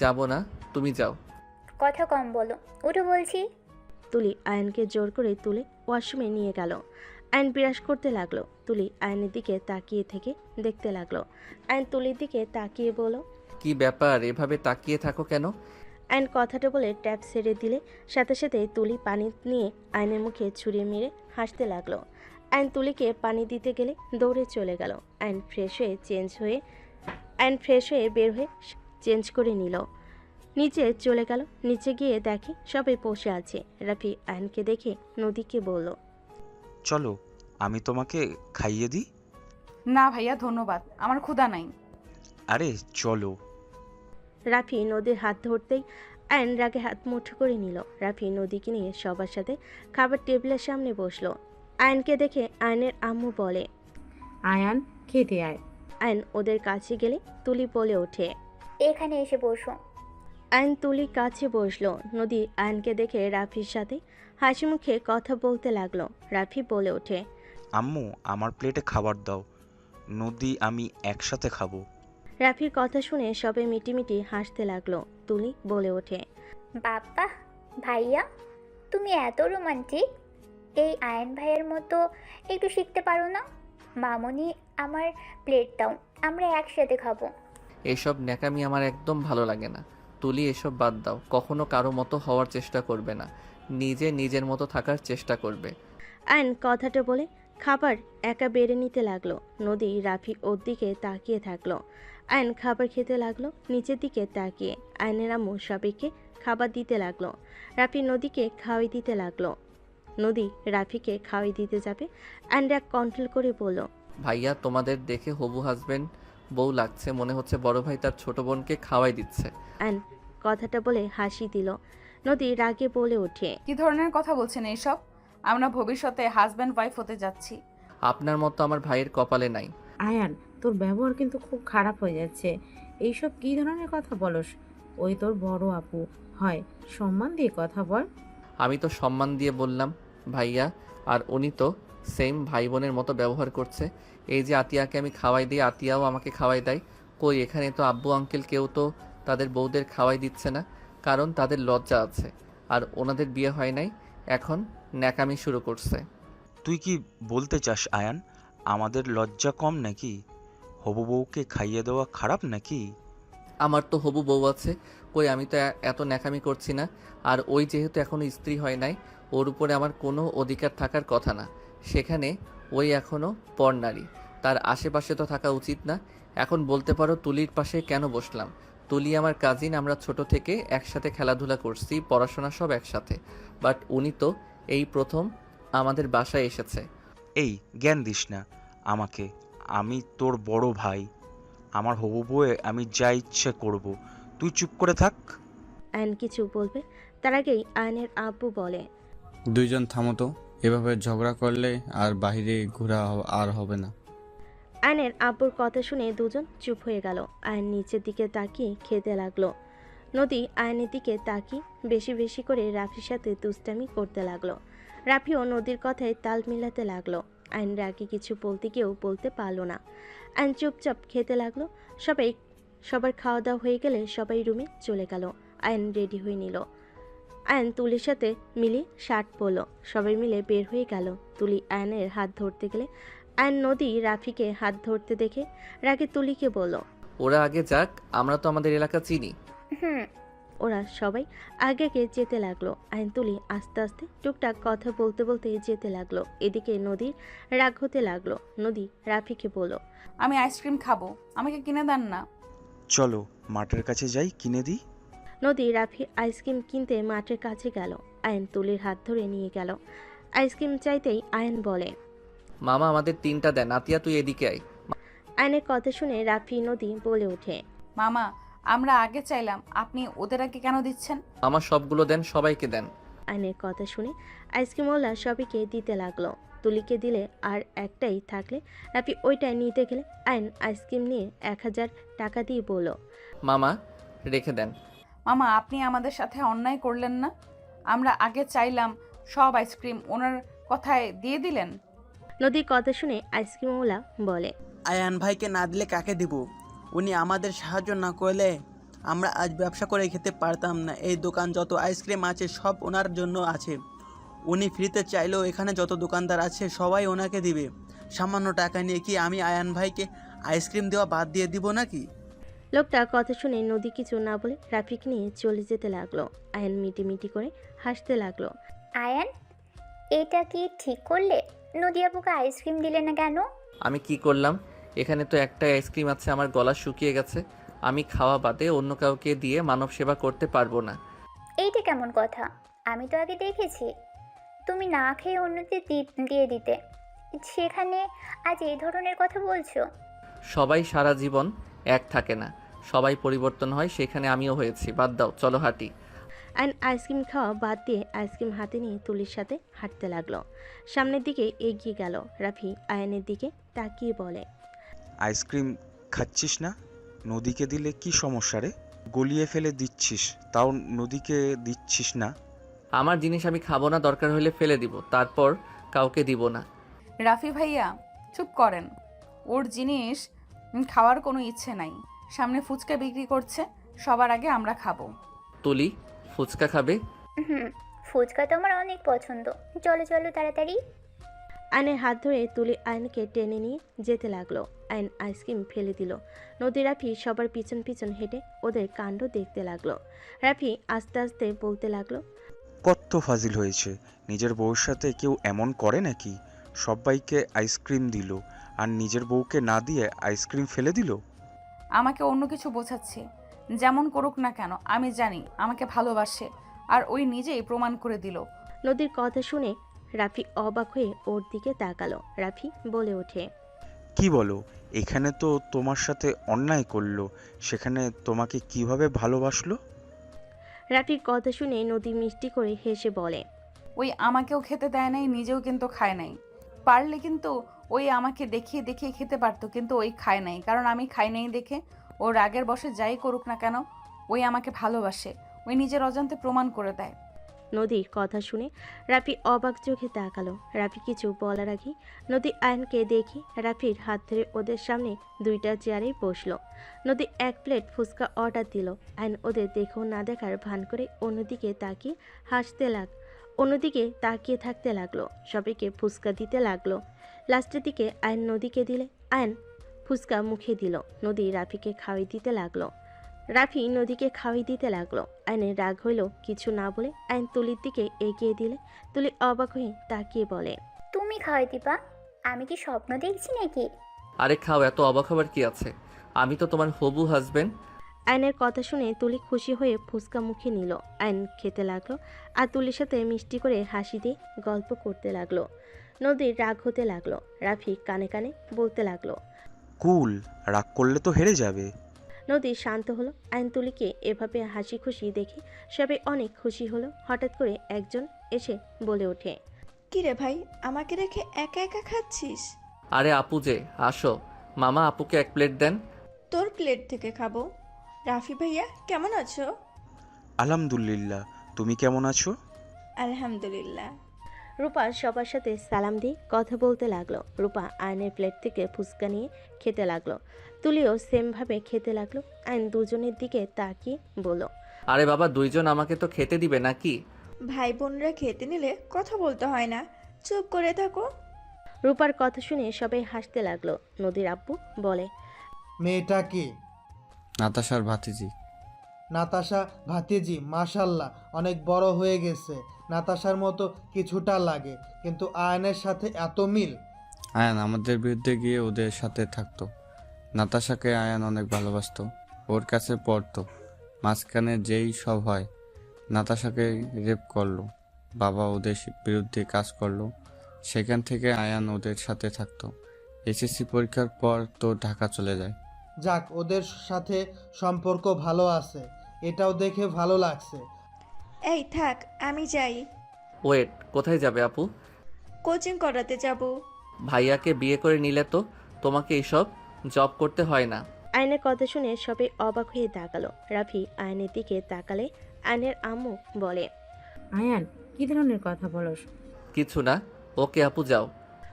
যাব না, তুমি যাও। কথা কম বলো, ওঠো বলছি। তুলি আয়নকে জোর করে তুলে ওয়াশরুমে নিয়ে গেল। আয়ন বিরাস করতে লাগলো। তুলি আয়নের দিকে তাকিয়ে থেকে দেখতে লাগলো। আয়ন তুলির দিকে তাকিয়ে বলল, কি ব্যাপার, এভাবে তাকিয়ে থাকো কেন? আয়ন কথাটা বলে ট্যাপ ছেড়ে দিলে সাথে সাথে তুলি পানি নিয়ে আয়নের মুখে ছুঁড়ে মেরে হাসতে লাগলো। আয়ন তুলিকে পানি দিতে গেলে দৌড়ে চলে গেল। আয়ন ফ্রেশ হয়ে বের হয়ে চেঞ্জ করে নিল। নিচে চলে গেল। নিচে গিয়ে দেখে সবাই বসে আছে। রাফি আয়নকে দেখে নদীকে বলল, চলো আমি তোমাকে খাইয়ে দিই। না ভাইয়া, ধন্যবাদ, আমার ক্ষুধা নাই। আরে চলো। রাফি নদীর হাত ধরতেই আয়ন রাগে হাত মুঠো করে নিল। রাফি নদীকে নিয়ে সবার সাথে খাবার টেবিলের সামনে বসলো। আয়নকে দেখে আয়নের আম্মু বলে, আয়ান খেতে আয়। আয়ন ওদের কাছে গেলে তুলি বলে ওঠে, এখানে এসে বসো। আয়ন তুলির কাছে বসলো। নদী আয়নকে দেখে রাফির সাথে হাসি মুখে কথা বলতে লাগলো। রাফি বলে ওঠে, আম্মু আমার প্লেটে খাবার দাও, নদী আমি একসাথে খাবো। রাফির কথা শুনে সবে মিটিমিটি হাসতে লাগলো। তুলি বলে ওঠে, বাবা ভাইয়া, তুমি এত রোমান্টিক। এই আয়ন ভাইয়ের মতো একটু শিখতে পারো না? মামনি, আমার প্লেট দাও, আমরা একসাথে খাবো। এসব ন্যাকামি আমার একদম ভালো লাগে না। তুলি, এসব বাদ দাও। কখনো কারো মতো হওয়ার চেষ্টা করবে না, নিজের মতো থাকার চেষ্টা করবে। আয়ন কথাটা বলে খাবার একা বেড়ে নিতে লাগলো। নদী রাফি ওর দিকে তাকিয়ে থাকলো। আয়ন খাবার খেতে লাগলো নিচের দিকে তাকিয়ে। আয়নের আম্মু সবাইকে খাবার দিতে লাগলো। রাফি নদীকে খাওয়াই দিতে লাগলো। নদী রাফিকে খাওয়াই দিতে যাবে। আয়ন রাগ কন্ট্রোল করে বলল, ভাইয়া, তোমাদের দেখে হবু হাজবেন্ড বউ লাগছে, মনে হচ্ছে বড় ভাই তার ছোট বোনকে খাওয়াই দিচ্ছে। আয়ন কথাটা বলে হাসি দিল। নদী রাগে বলে ওঠে, কি ধরনের কথা বলছেন এইসব? আমরা ভবিষ্যতে হাজব্যান্ড ওয়াইফ হতে যাচ্ছি। আপনার মতো আমার ভাইয়ের কপালে নাই। আয়ান, তোর ব্যবহার কিন্তু খুব খারাপ হয়ে যাচ্ছে। এইসব কী ধরনের কথা বলস? ওই তোর বড় আপু হয়, সম্মান দিয়ে কথা বল। আমি তো সম্মান দিয়ে বললাম ভাইয়া, আর উনি তো সেম ভাই বোনের মতো ব্যবহার করছে। এই যে আতিয়াকে আমি খাওয়াই দিই, আতিয়াও আমাকে খাওয়াই দেয়। কই, এখানে তো আব্বু আঙ্কেল কেউ তো তাদের বউদের খাওয়াই দিচ্ছে না, কারণ তাদের লজ্জা আছে, আর ওনাদের বিয়ে হয় নাই, এখন ন্যাকামি শুরু করছে। তুই কি বলতে চাস আয়ান, আমাদের লজ্জা কম নাকি? হবু বউকে খাইয়ে দেওয়া খারাপ নাকি? আমার তো হবু বউ আছে, কই আমি তো এত ন্যাকামি করছি না। আর ওই যেহেতু এখনও স্ত্রী হয় নাই, ওর উপরে আমার কোনো অধিকার থাকার কথা না। সেখানে ওই এখনও পরনারী, তার আশেপাশে তো থাকা উচিত না। এখন বলতে পারো তুলির পাশে কেন বসলাম? তুলি আমার কাজিন, আমরা ছোট থেকে একসাথে খেলাধুলা করছি, পড়াশোনা সব একসাথে। বাট উনি তো এই প্রথম আমাদের বাসায় এসেছে। এই জ্ঞান দিস না আমাকে, আমি তোর বড় ভাই। আমার হবু বউয়ে আমি যা ইচ্ছে করব, তুই চুপ করে থাক। আয়ন কিছু বলবে তার আগেই আয়নের আব্বু বলে, দুইজন থামো তো, এভাবে ঝগড়া করলে আর বাইরে ঘোরা আর হবে না। আয়নের আব্বুর কথা শুনে দুজন চুপ হয়ে গেল। আয়ন নিচের দিকে তাকিয়ে খেতে লাগলো। নদী আয়নের দিকে তাকিয়ে বেশি বেশি করে রাফির সাথে দুষ্টামি করতে লাগলো। রাফিও নদীর কথায় তাল মিলাতে লাগলো। আয়ন রাগে কিছু বলতে গিয়েও বলতে পারলো না। আয়ন চুপচাপ খেতে লাগলো। সবার খাওয়া দাওয়া হয়ে গেলে সবাই রুমে চলে গেল। আয়ন রেডি হয়ে নিল। আয়ন তুলির সাথে মিলে শার্ট পরল। সবাই মিলে বের হয়ে গেল। তুলি আয়নের হাত ধরতে গেলে আয়ন নদী রাফিকে হাত ধরতে দেখে রাগে তুলিকে বলল, ওরা আগে যাক, আমরা তো আমাদের এলাকা চিনি। ওরা সবাই আগে যেতে লাগলো। আয়ন তুলি আস্তে আস্তে টুকটাক কথা বলতে বলতে যেতে লাগলো। এদিকে নদীর রাগ হতে লাগলো। নদী রাফিকে বলল, আমি আইসক্রিম খাবো, আমাকে কিনে দেন না। চলো মাঠের কাছে যাই, কিনে দিই। নদী রাফি আইসক্রিম কিনতে মাঠের কাছে গেল। আয়ন তুলির হাত ধরে নিয়ে গেল। আইসক্রিম চাইতেই আয়ন বলে, মামা আমাদের 3টা দেন। আতিয়া তুই এদিকে আয়। আয়নের কথা শুনে রাফি নদী বলে ওঠে, মামা আমরা আগে চাইলাম, আপনি ওদের আগে কেন দিচ্ছেন? আমার সবগুলো দেন, সবাইকে দেন। আয়নের কথা শুনে আইসক্রিমওয়ালা সবাইকে দিতে লাগলো। তুলিকে দিলে আর একটাই থাকলে রাফি ওইটাই নিতে গেলে আয়ন আইসক্রিম নিয়ে 1000 টাকা দিয়ে বলল, মামা রেখে দেন। মামা আপনি আমাদের সাথে অন্যায় করলেন না? আমরা আগে চাইলাম, সব আইসক্রিম ওনার কথায় দিয়ে দিলেন। নদীর কথা শুনে আইসক্রিমওয়ালা বলে, আয়ান ভাইকে না দিলে কাকে দিব? উনি আমাদের সাহায্য না করলে আমরা আজ ব্যবসা করে খেতে পারতাম না। এই দোকান যত আইসক্রিম আছে সব ওনার জন্য আছে। উনি ফ্রিতে চাইলেও এখানে যত দোকানদার আছে সবাই ওনাকে দিবে। সামান্য টাকা নিয়ে কি আমি আয়ান ভাইকে আইসক্রিম দেওয়া বাদ দিয়ে দিব নাকি? লোকটা কথা শুনে নদী কিছু না বলে রাফিক নিয়ে চলে যেতে লাগলো। আয়ন মিটি করে হাসতে লাগলো। আয়ান, এটা কি ঠিক করলে? নদী আপুকে আইসক্রিম দিলে না কেন? আমি কি করলাম? এখানে তো একটাই আইসক্রিম আছে, আমার গলা শুকিয়ে গেছে। আমি খাওয়া বাদে অন্য কাউকে দিয়ে মানব সেবা করতে পারবো না। এইটা কেমন কথা? আমি তো আগে দেখেছি তুমি না খেয়ে অন্যদের দিয়ে দিতে, সেখানে আজ এই ধরনের কথা বলছো? সবাই সারা জীবন এক থাকে না, সবাই পরিবর্তন হয়, সেখানে আমিও হয়েছি। বাদ দাও, চলো হাঁটি। আয়ন আইসক্রিম খাওয়া বাদ দিয়ে আইসক্রিম হাতে নিয়ে তুলির সাথে হাঁটতে লাগলো। সামনের দিকে এগিয়ে গেল। রাফি আয়নের দিকে তাকিয়ে বলে, আইসক্রিম খাচ্ছিস না? নদীকে দিলে কি সমস্যা রে? গলিয়ে ফেলে দিচ্ছিস, তাও নদীকে দিচ্ছিস না। আমার জিনিস আমি খাবো না, দরকার হলে ফেলে দিব, তারপর কাউকে দিব না। রাফি ভাইয়া চুপ করেন, ওর জিনিস খাওয়ার কোনো ইচ্ছে নাই। সামনে ফুচকা বিক্রি করছে, সবার আগে আমরা খাবো। তুলি ফুচকা খাবে? হুম, ফুচকা তো আমার অনেক পছন্দ। চলো চলো তাড়াতাড়ি। আয়নের হাত ধরে তুলি আয়নকে টেনে নিয়ে যেতে লাগলো। আয়ন আইসক্রিম ফেলে দিল। নদী রাফি সবার পিছন পিছন হেঁটে ওদের কাণ্ড দেখতে লাগলো। রাফি আস্তে আস্তে বলতে লাগলো, কত ফাজিল হয়েছে! নিজের বউর সাথে কেউ এমন করে নাকি? সবাইকে আইসক্রিম দিল আর নিজের বউকে না দিয়ে আইসক্রিম ফেলে দিল। আমাকে অন্য কিছু বোঝাচ্ছে। যেমন করুক না কেন, আমি জানি আমাকে ভালোবাসে, আর ওই নিজেই প্রমাণ করে দিল। নদীর কথা শুনে রাফি অবাক হয়ে ওর দিকে তাকালো। রাফি বলে ওঠে, কি বলো? এখানে তো তোমার সাথে অন্যায় করলো, সেখানে তোমাকে কিভাবে ভালোবাসলো? রাফির কথা শুনে নদী মিষ্টি করে হেসে বলে, ওই আমাকেও খেতে দেয় নাই, নিজেও কিন্তু খায় নাই। পারলে কিন্তু ওই আমাকে দেখিয়ে দেখিয়ে খেতে পারতো, কিন্তু ওই খায় নাই। কারণ আমি খাই নাই দেখে ও রাগের বশে যাই করুক না কেন, ওই আমাকে ভালোবাসে। ওই নিজের অজান্তে প্রমাণ করে দেয়। নদীর কথা শুনে রাফি অবাক চোখে তাকালো। রাফি কিছু বলার আগে নদী আয়নকে দেখি রাফির হাত ধরে ওদের সামনে 2টা চেয়ারে বসলো। নদী 1 প্লেট ফুচকা অর্ডার দিল। আয়ন ওদের দেখেও না দেখার ভান করে অন্যদিকে তাকিয়ে থাকতে লাগলো। সবাইকে ফুচকা দিতে লাগলো। লাস্টের দিকে আয়ন নদীকে দিলে আয়ন ফুচকা মুখে দিল। নদী রাফিকে খাওয়াই দিতে লাগলো। রাফি নদীকে খাওয়াই দিতে লাগলো। আয়নের রাগ হইল, কিছু না বলে আয়ন তুলির দিকে এগিয়ে দিলে তুলি অবাক হয়ে তাকিয়ে বলে, তুমি খাওয়াই দিবা? আমি কি স্বপ্ন দেখছি নাকি? আরে খাও, এত অবাক হবার কি আছে? আমি তো তোমার হবু হাজবেন্ড। আয়নের কথা শুনে তুলি খুশি হয়ে ফুচকা মুখে নিল। আয়ন খেতে লাগলো আর তুলির সাথে মিষ্টি করে হাসি দিয়ে গল্প করতে লাগলো। নদীর রাগ হতে লাগলো। রাফি কানে কানে বলতে লাগলো, কুল, রাগ করলে তো হেরে যাবে। নদী শান্ত হলো। আয়ন তুলিকে এভাবে হাসি খুশি দেখে সবাই অনেক খুশি হলো। হঠাৎ করে একজন এসে বলে ওঠে, কিরে ভাই, আমাকে রেখে একা একা খাচ্ছিস? আরে আপু যে, আসো। মামা আপুকে 1 প্লেট দেন। তোর প্লেট থেকে খাবো। রাফি ভাইয়া কেমন আছো? আলহামদুলিল্লাহ, তুমি কেমন আছো? আলহামদুলিল্লাহ। রূপা সবার সাথে সালাম দিয়ে কথা বলতে লাগলো। রূপা আয়নের প্লেট থেকে ফুচকা নিয়ে খেতে লাগলো। তুলিও সেমভাবে খেতে লাগলো। আয়ন দুজনের দিকে তাকিয়ে বলল, আরে বাবা, 2জন আমাকে তো খেতে দিবে নাকি? ভাই বোনরা খেতে নিলে কথা বলতে হয় না, চুপ করে থাকো। রূপার কথা শুনে সবাই হাসতে লাগলো। নদীর আব্বু বলে, মেয়েটা কি? নাতাশার ভাতিজি। নাতাশা ভাতিজি? মাশাল্লাহ, অনেক বড় হয়ে গেছে। নাতাশার মতো কিছুটা লাগে, কিন্তু আয়নের সাথে এত মিল। আয়ান আমাদের বিরুদ্ধে গিয়ে ওদের সাথে থাকতো। নাতাশাকে আয়ান অনেক ভালোবাসতো, ওর কাছে পড়তো। মাঝখানে যেই সব হয়, নাতাশাকে রেপ করলো, বাবা ওদের বিরুদ্ধে কাজ করলো, সেখান থেকে আয়ান ওদের সাথে থাকতো। এসএসসি পরীক্ষার পর তো ঢাকা চলে যায়। যাক, ওদের সাথে সম্পর্ক ভালো আছে, এটাও দেখে ভালো লাগছে। এই থাক, আমি যাই। ওয়েট, কোথায় যাবে আপু? কোচিং করাতে যাব। ভাইয়াকে বিয়ে করে নিলে তো তোমাকে এইসব জব করতে হয় না। আয়নের কথা শুনে সবাই অবাক হয়ে তাকালো। রাফি আয়নের দিকে তাকালে আয়নের আম্মু বলে, আয়ান, কি ধরনের কথা বলস? কিছু না, ওকে আপু যাও।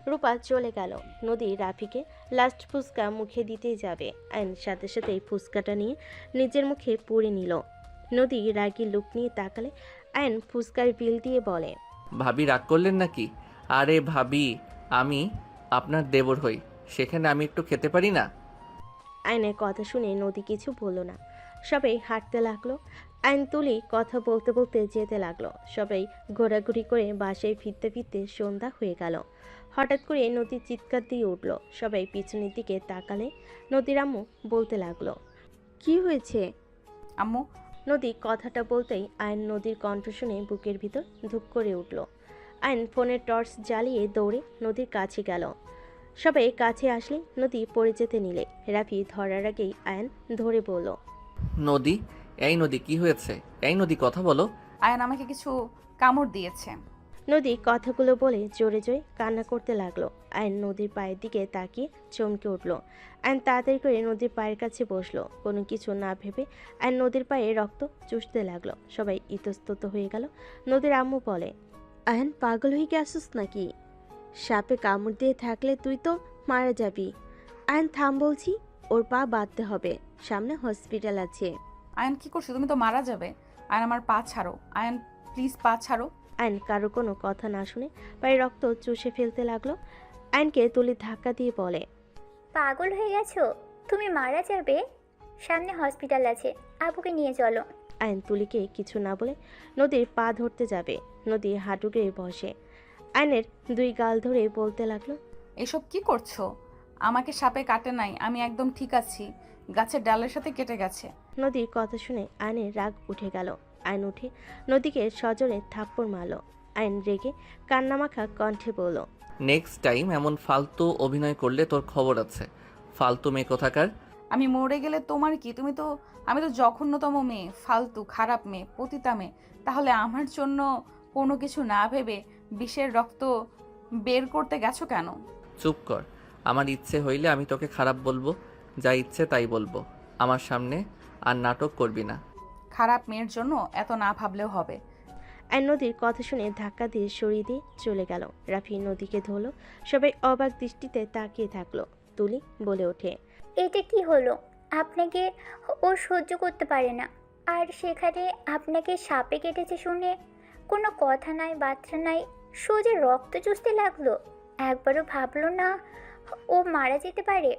রূপা চলে গেল। নদী রাফিকে লাস্ট ফুচকা মুখে দিতেই যাবে। আয়ন সাথে সাথেই ফুচকাটা নিয়ে নিজের মুখে পুরে নিল। নদী রাগী লুক নিয়ে তাকালে আয়ন ফুচকার বিল দিয়ে বলে, ভাবি রাগ করলেন নাকি? আরে ভাবি, আমি আপনার দেবর হই, সেখানে আমি একটু খেতে পারি না? আয়নের কথা শুনে নদী কিছু বলল না। সবাই হাঁটতে লাগলো। আইন তুলি কথা বলতে বলতে যেতে লাগলো। সবাই ঘোরাঘুরি করে বাসায় ফিরতে ফিরতে সন্ধ্যা হয়ে গেল। হঠাৎ করে নদী চিৎকার দিয়ে উঠল। সবাই পিছনের দিকে তাকালে নদীর আম্মু বলতে লাগলো, কি হয়েছে আম্মু? নদী কথাটা বলতেই আইন নদীর কণ্ঠ শুনে বুকের ভিতর ধুপ করে উঠল। আইন ফোনের টর্চ জ্বালিয়ে দৌড়ে নদীর কাছে গেল। সবাই কাছে আসলে নদী পড়ে যেতে নিলে রাফি ধরার আগেই আয়ন ধরে বলল, নদী, এই নদী, কি হয়েছে? এই নদী, কথা বলো। আয়ান আমাকে কিছু কামড় দিয়েছে। নদী কথাগুলো বলে জোরে জোরে কান্না করতে লাগলো। আয়ন নদীর পায়ের দিকে তাকিয়ে চমকে উঠল। আয়ন তাড়াতাড়ি করে নদীর পায়ের কাছে বসলো। কোনো কিছু না ভেবে আয়ন নদীর পায়ে রক্ত চুষতে লাগলো। সবাই ইতস্তত হয়ে গেল। নদীর আম্মু বলে, আয়ন পাগল হয়ে গেছিস নাকি? সাপে কামড় দিয়ে থাকলে তুই তো মারা যাবি। আয়ন থাম বলছি, ওর পা বাঁধতে হবে, সামনে হসপিটাল আছে। আয়ান কি করছো? তুমি তো মারা যাবে। আয়ান আমার পা ছাড়ো। আয়ান প্লিজ পা ছাড়ো। আয়ন কারো কোনো কথা না শুনে পায়ে রক্ত চুষে ফেলতে লাগলো। আয়নকে তুলি ধাক্কা দিয়ে বলে, পাগল হয়ে গেছো? তুমি মারা যাবে? সামনে হসপিটাল আছে, আবুকে নিয়ে চলো। আয়ন তুলিকে কিছু না বলে নদীর পা ধরতে যাবে। নদী হাঁটু গেড়ে বসে আয়নের দুই গাল ধরে বলতে লাগলো, এসব কি করছো? আমাকে সাপে কাটে নাই, আমি একদম ঠিক আছি। গাছের ডালের সাথে কেটে গেছে। নদীর কথা শুনে আয়নের রাগ উঠে গেল। আয়ন উঠে নদীকে সজনে থাপ্পড় মারল। আয়ন রেগে কান্নামাখা কণ্ঠে বলল, নেক্সট টাইম এমন ফালতু অভিনয় করলে তোর খবর আছে। ফালতু মেয়ে কোথাকার। আমি মরে গেলে তোমার কি? আমি তো জঘন্যতম মেয়ে, ফালতু খারাপ মেয়ে, পতিতা মেয়ে। তাহলে আমার জন্য কোনো কিছু না ভেবে বিষের রক্ত বের করতে গেছো কেন? চুপ কর। আমার ইচ্ছে হইলে আমি তোকে খারাপ বলবো, যা ইচ্ছে তাই বলবো। আমার সামনে আর নাটক করবি না। খারাপ মেয়ের জন্য এত না ভাবলেও হবে। আয়ন নদীর কথা শুনে ধাক্কা দিয়ে সরিয়ে দিয়ে চলে গেল। রাফি নদীকে ধরল। সবাই অবাক দৃষ্টিতে তাকিয়ে থাকলো। তুলি বলে ওঠে, এটা কি হলো? আপনাকে ও সহ্য করতে পারে না, আর সেখানে আপনাকে সাপে কেটেছে শুনে কোনো কথা নাই, বার্তা নাই, সোজা রক্ত চুষতে লাগলো। একবারও ভাবলো না ও মারা যেতে পারে?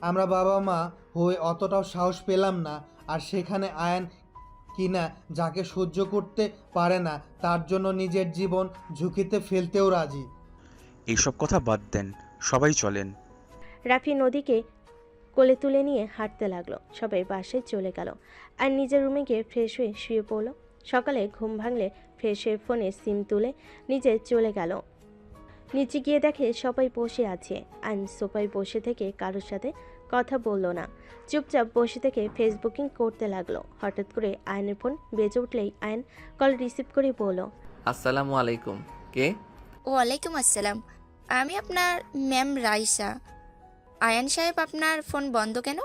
আমরা বাবা মা হয়ে অতটাও সাহস পেলাম না, আর সেখানে আয়ান কিনা যাকে সহ্য করতে পারে না তার জন্য নিজের জীবন ঝুঁকিতে ফেলতেও রাজি। এইসব কথা বাদ দেন, সবাই চলেন। রাফি নদীকে কোলে তুলে নিয়ে হাঁটতে লাগলো। সবাই বাসায় চলে গেল। আর নিজের রুমে গিয়ে ফ্রেশ হয়ে শুয়ে পড়লো। সকালে ঘুম ভাঙলে ফ্রেশ হয়ে ফোনে সিম তুলে নিজে চলে গেল। নিচে গিয়ে দেখে সবাই বসে আছে। আইন সোফায় বসে থেকে কারোর সাথে কথা বলল না। চুপচাপ বসে থেকে ফেসবুকিং করতে লাগলো। হঠাৎ করে আয়নের ফোন বেজে উঠলেই আয়ন কল রিসিভ করে বলল, আসসালামু আলাইকুম। কে? ওয়ালাইকুম আসসালাম, আমি আপনার ম্যাম রাইসা। আয়ান সাহেব, আপনার ফোন বন্ধ কেন?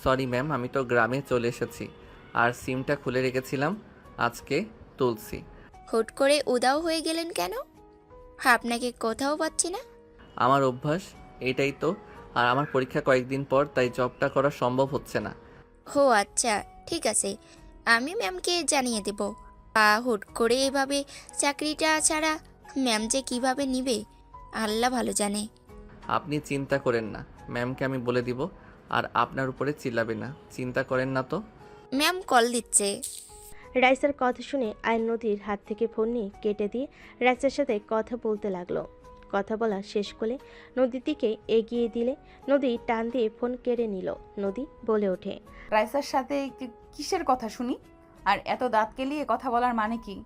সরি ম্যাম, আমি তো গ্রামে চলে এসেছি আর সিমটা খুলে রেখেছিলাম, আজকে তুলছি। হুট করে উদাও হয়ে গেলেন কেন? আপনাকে কোথাও পাচ্ছি না। আমার অভ্যাস এটাই তো, আর আমার পরীক্ষা কয়েকদিন পর, তাই জবটা করা সম্ভব হচ্ছে না। ও আচ্ছা, ঠিক আছে, আমি ম্যামকে জানিয়ে দেব। হুট করে এভাবে চাকরিটা ছাড়া ম্যাম যে কিভাবে নিবে আল্লাহ ভালো জানে। আপনি চিন্তা করেন না, ম্যামকে আমি বলে দিব, আর আপনার উপরে চিল্লাবে না, চিন্তা করেন না তো। ম্যাম কল দিচ্ছে। রাইসার কথা শুনে আয়ন নদীর হাত থেকে ফোন নিয়ে কেটে দিয়ে রাইসার সাথে কথা বলতে লাগলো। কথা বলা শেষ করে নদীর দিকে এগিয়ে দিলে নদী টান দিয়ে ফোন কেড়ে নিল। নদী বলে ওঠে, রাইসার সাথে কিসের কথা শুনি? আর এত দাঁত কেলিয়ে কথা বলার মানে কি?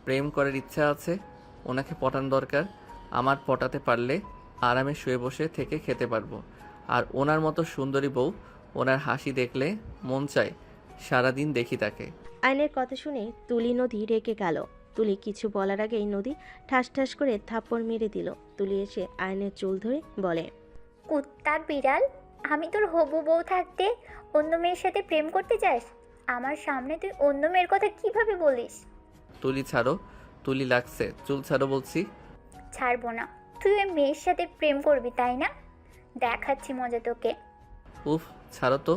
প্রেম করার ইচ্ছা আছে, ওনাকে পটান দরকার। আমার পটাতে পারলে আরামে শুয়ে বসে থেকে খেতে পারবো। আর ওনার মতো সুন্দরী বউ, ওনার হাসি দেখলে মন চায় সারাদিন দেখি তাকে। আয়নের কথা শুনে তুলি নদী রেগে গেল। তুলি কিছু বলার আগেই নদী ঠাস ঠাস করে থাপ্পড় মেরে দিল। তুলি এসে আয়নের চুল ধরে বলে, কুত্তার বিড়াল, আমি তোর হবু বউ থাকতে অন্য মেয়ের সাথে প্রেম করতে চাস? আমার সামনে তুই অন্য মেয়ের কথা কিভাবে বলিস? তুলি ছাড়ো, তুলি লাগছে, চুল ছাড়ো বলছি। ছাড়বো না। তুই ওই মেয়ের সাথে প্রেম করবি তাই না? দেখাচ্ছি মজা তোকে। উফ, ছাড়ো তো।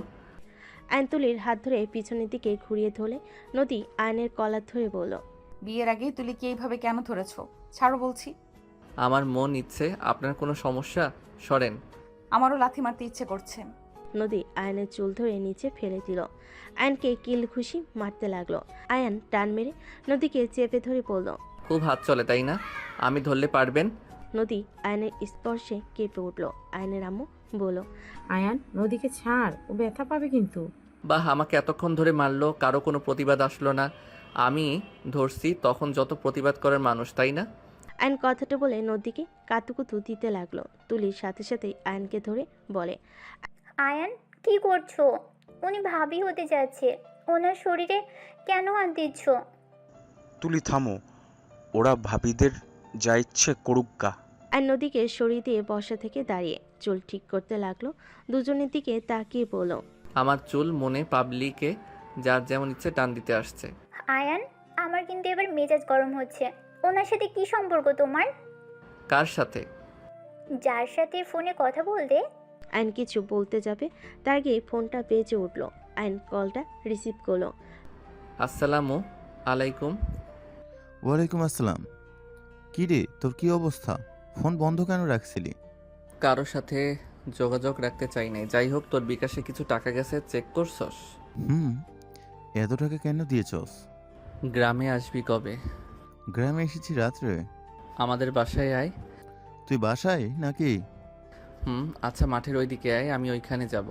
আয়ন তুলির হাত ধরে পিছনের দিকে ঘুরিয়ে ধরলে নদী আয়নের কলার ধরে বলল, বিয়ের আগেই তুলি কি এইভাবে কেন ধরেছ? ছাড়ো বলছি। আমার মন ইচ্ছে, আপনার কোনো সমস্যা? সরেন। আমারও লাথি মারতে ইচ্ছে করছে। নদী আয়নের চুল ধরে নিচে ফেলে দিল। আয়নকে কিল ঘুষি মারতে লাগলো। আয়ন টান মেরে নদীকে চেপে ধরে বলল, খুব হাত চলে তাই না? আমি ধরলে পারবেন? নদী আয়নের স্পর্শে কেঁপে উঠল। আয়নের আম্মু বলল, আয়ান নদীকে ছাড়, ও ব্যথা পাবে কিন্তু। বাহ, আমাকে এতক্ষণ ধরে মারলো, কারো কোনো প্রতিবাদ আসলো না। আমি ধরছি তখন যত প্রতিবাদ করার মানুষ, তাই না? আয়ন কথাটা বলে নদীকে কাতুকুতু দিতে লাগলো। তুলির সাথে সাথে আয়নকে ধরে বলে, আয়ান, কি করছো? উনি ভাবি হতে যাচ্ছে, ওনার শরীরে কেন হাত দিচ্ছ? তুলি থামো, ওরা ভাবিদের যা ইচ্ছে করুক গা। আয়ন নদীকে সরিয়ে দিয়ে বসা থেকে দাঁড়িয়ে চুল ঠিক করতে লাগলো। দুজনের দিকে তাকিয়ে বলল, আমার চুল মনে পাবলিকে যার যেমন ইচ্ছে টান দিতে আসছে। আয়ান, আমার কিন্তু এবার মেজাজ গরম হচ্ছে। ওনার সাথে কি সম্পর্ক তোমার? কার সাথে? যার সাথে ফোনে কথা বলতে। আয়ন কিছু বলতে যাবে তার আগে ফোনটা বেজে উঠল। আয়ন কলটা রিসিভ করলো। আসসালামু আলাইকুম। ওয়ালাইকুম আসসালাম। কি রে, তোর কি অবস্থা? ফোন বন্ধ কেন রাখছিলি? কারোর সাথে যোগাযোগ রাখতে চাই নাই। যাই হোক, তোর বিকাশে কিছু টাকা গেছে, চেক করছস? এত টাকা কেন দিয়েছস? গ্রামে আসবি কবে? গ্রামে এসেছি রাত্রে। আমাদের বাসায় আয়। তুই বাসায় নাকি? আচ্ছা, মাঠের ওইদিকে আয়, আমি ওইখানে যাব।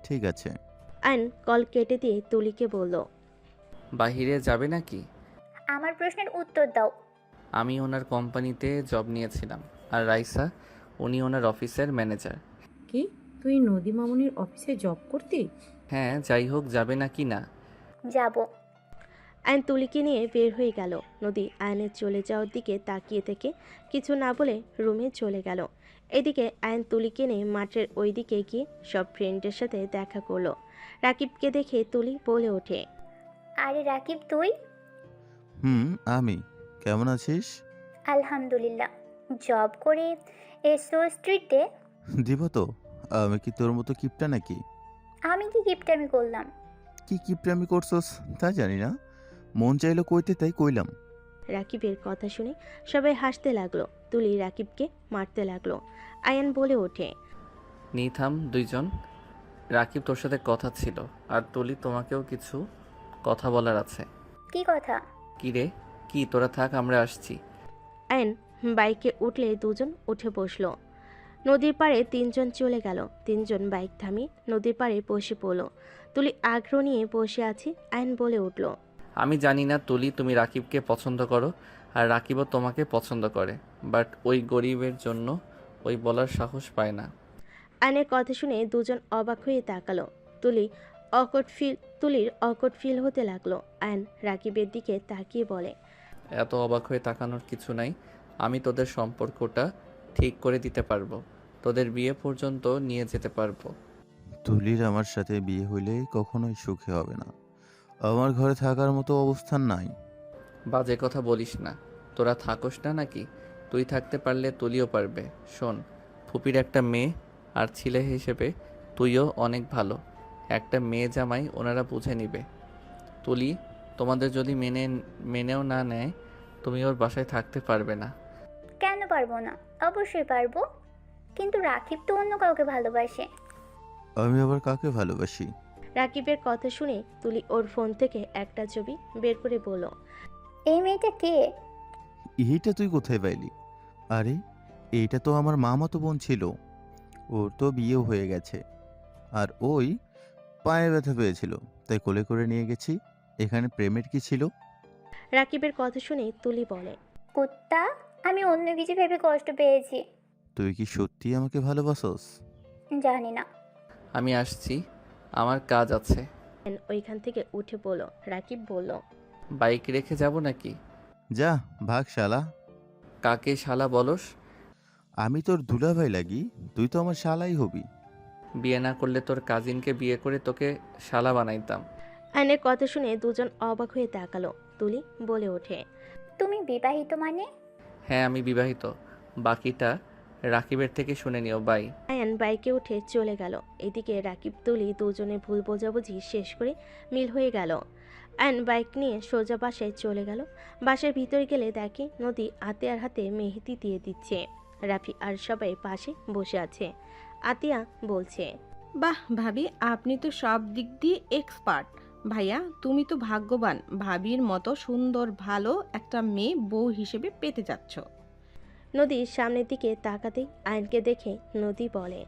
ঠিক আছে। আয়ন কল কেটে দিয়ে তুলিকে বলল, বাহিরে যাবে নাকি? আমার প্রশ্নের উত্তর দাও। আমি ওনার কোম্পানিতে জব নিয়েছিলাম, আর রাইসা উনি ওনার অফিসের ম্যানেজার। কি, তুই নদী মামুনির অফিসে জব করতি? হ্যাঁ, যাই হোক, যাবে নাকি না? যাব। আয়ন তুলিকে নিয়ে বের হয়ে গেল। নদী আয়নের চলে যাওয়ার দিকে তাকিয়ে থেকে কিছু না বলে রুমে চলে গেল। এদিকে আয়ন তুলিকে নিয়ে মাঠের ওই দিকে গিয়ে সব ফ্রেন্ডের সাথে দেখা করলো। রাকিবকে দেখে তুলি বলে ওঠে, আরে রাকিব, তুই? আমি। কেমন আছিস? আলহামদুলিল্লাহ। জব করে এসো স্ট্রিটে? দিব তো। আমি কি তোর মতো কিপটা নাকি? আমি কি গিফটামি করলাম? কি কিপটামি করছস তা জানি না, মন চাইলো কইতে তাই কইলাম। রাকিবের কথা শুনে সবাই হাসতে লাগলো। তুলি রাকিবকে মারতে লাগলো। আয়ান বলে ওঠে, নিথাম দুইজন। রাকিব, তোর সাথে কথা ছিল, আর তুলি তোমাকেও কিছু কথা বলার আছে। কি কথা? কি রে? কি, তোরা থাক, আমরা আসছি। আয়ন বাইকে উঠলে দুজন উঠে বসলো। নদীর পাড়ে তিনজন চলে গেল। তিনজন বাইক থামিয়ে নদীর পাড়ে বসে পড়ল। তুলি আগ্রহ নিয়ে বসে আছে। আয়ন বলে উঠল, আমি জানি না তুলি, তুমি রাকিবকে পছন্দ করো, আর রাকিবও তোমাকে পছন্দ করে, বাট ওই গরিবের জন্য ওই বলার সাহস পায় না। আয়নের কথা শুনে দুজন অবাক হয়ে তাকালো। তুলির অকট ফিল হতে লাগলো। আয়ন রাকিবের দিকে তাকিয়ে বলে, এত অবাক হয়ে তাকানোর কিছু নাই। আমি তোদের সম্পর্কটা ঠিক করে দিতে পারবো, তোদের বিয়ে পর্যন্ত নিয়ে যেতে পারবো। তুলির আমার সাথে বিয়ে হইলে কখনোই সুখী হবে না। আমার ঘরে থাকার মতো অবস্থান নাই। বাজে কথা বলিস না। তোরা থাকোস না নাকি? তুই থাকতে পারলে তুলিও পারবে। শোন, ফুপির একটা মেয়ে, আর ছেলে হিসেবে তুইও অনেক ভালো। একটা মেয়ে জামাই ওনারা বুঝে নিবে। তুলি, তোমাদের যদি মেনেও না নেয়, তুমি ওর বাসায় থাকতে পারবে না। কেন পারবো না? অবশ্যই পারবো, কিন্তু রাকিব তো অন্য কাউকে ভালোবাসে। আমি আবার কাকে ভালোবাসি? রাকিবের কথা শুনে তুলি ওর ফোন থেকে একটা ছবি বের করে বলল, এই মেয়েটা কে? এইটা তুই কোথায় পাইলি? আরে, এইটা তো আমার মামাতো বোন ছিল, ওর তো বিয়েও হয়ে গেছে। আর ওই পায়ে ব্যথা পেয়েছিল, তাই কোলে করে নিয়ে গেছি। এখানে প্রেমের কি ছিল? রাকিবের কথা শুনে তুলি বলে, কুত্তা, আমি অন্য কিছু ভেবে কষ্ট পেয়েছি। তুই কি সত্যি আমাকে ভালোবাসস? জানি না। আমি আসছি, আমার কাজ আছে। আয়ান ওইখান থেকে উঠে বলল। রাকিব বলল, বাইক রেখে যাব নাকি? যা ভাগ শালা। কাকে শালা বলস? আমি তোর দুলাভাই লাগি, তুই তো আমার শালাই হবি। বিয়ে না করলে তোর কাজিনকে বিয়ে করে তোকে শালা বানাইতাম। আয়নের কথা শুনে দুজন অবাক হয়ে তাকালো। তুলি বলে ওঠে, তুমি বিবাহিত মানে? হ্যাঁ আমি বিবাহিত, বাকিটা রাকিবের থেকে শুনে নিও। বাই। আয়ান বাইকে উঠে চলে গেল। এদিকে রাকিব তুলি দুজনে ভুল বোঝাবুঝি শেষ করে মিল হয়ে গেল। আয়ান বাইক নিয়ে সোজা বাসায় চলে গেল। বাসার ভিতরে গেলে দেখে নদী আতিয়ার হাতে মেহেদি দিয়ে দিচ্ছে। রাফি আর সবাই পাশে বসে আছে। আতিয়া বলছে, বাহ ভাবি, আপনি তো সব দিক দিয়ে এক্সপার্ট। ভাইয়া তুমি তো ভাগ্যবান, ভাবির মতো সুন্দর ভালো একটা মেয়ে বউ হিসেবে পেতে যাচ্ছ। নদীর সামনের দিকে তাকাতেই আয়নকে দেখে নদী বলে,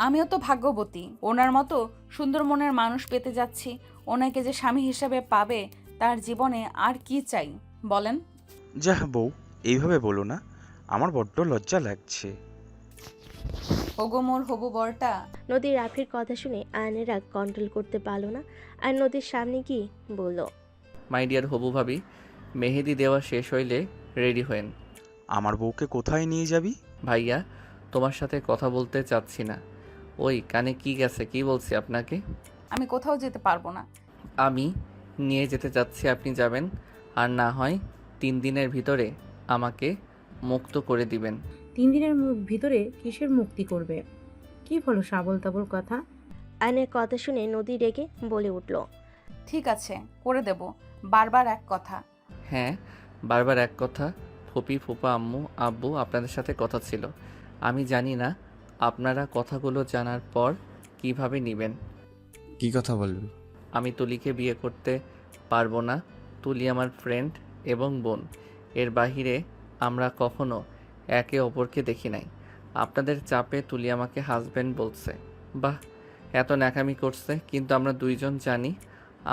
আমিও তো ভাগ্যবতী, ওনার মতো সুন্দর মনের মানুষ পেতে যাচ্ছি। ওনাকে যে স্বামী হিসেবে পাবে, তার জীবনে আর কি চাই বলেন? যাহ বউ, এইভাবে বলো না, আমার বড্ড লজ্জা লাগছে। ওগো মোর হবু বরটা। নদী রাফির কথা শুনে আয়নের রাগ কন্ট্রোল করতে পারল না। আর নদীর সামনে গিয়ে বলল, মাই ডিয়ার হবু ভাবি, মেহেদি দেওয়া শেষ হইলে রেডি হয়েন। আমার বউকে কোথায় নিয়ে যাবি? ভাইয়া তোমার সাথে কথা বলতে চাচ্ছি না। ওই কানে কি গেছে, কি বলছি আপনাকে? আমি কোথাও যেতে পারবো না। আমি নিয়ে যেতে চাচ্ছি, আপনি যাবেন। আর না হয় 3 দিনের ভিতরে আমাকে মুক্ত করে দিবেন। 3 দিনের ভিতরে কিসের মুক্তি করবে? কি বলো সাবল তাবল কথা? আয়নের কথা শুনে নদী রেগে বলে উঠল, ঠিক আছে, করে দেব। বারবার এক কথা। হ্যাঁ বারবার এক কথা। ফুপি ফুপা আম্মু আব্বু আপনাদের সাথে কথা ছিল। আমি জানি না আপনারা কথাগুলো জানার পর কিভাবে নেবেন। কি কথা বলবি? আমি তুলিকে বিয়ে করতে পারবো না। তুলি আমার ফ্রেন্ড এবং বোন, এর বাহিরে আমরা কখনো একে অপরকে দেখি নাই। আপনাদের চাপে তুলি আমাকে হাজব্যান্ড বলছে। বাহ, এত ন্যাকামি করছে, কিন্তু আমরা দুইজন জানি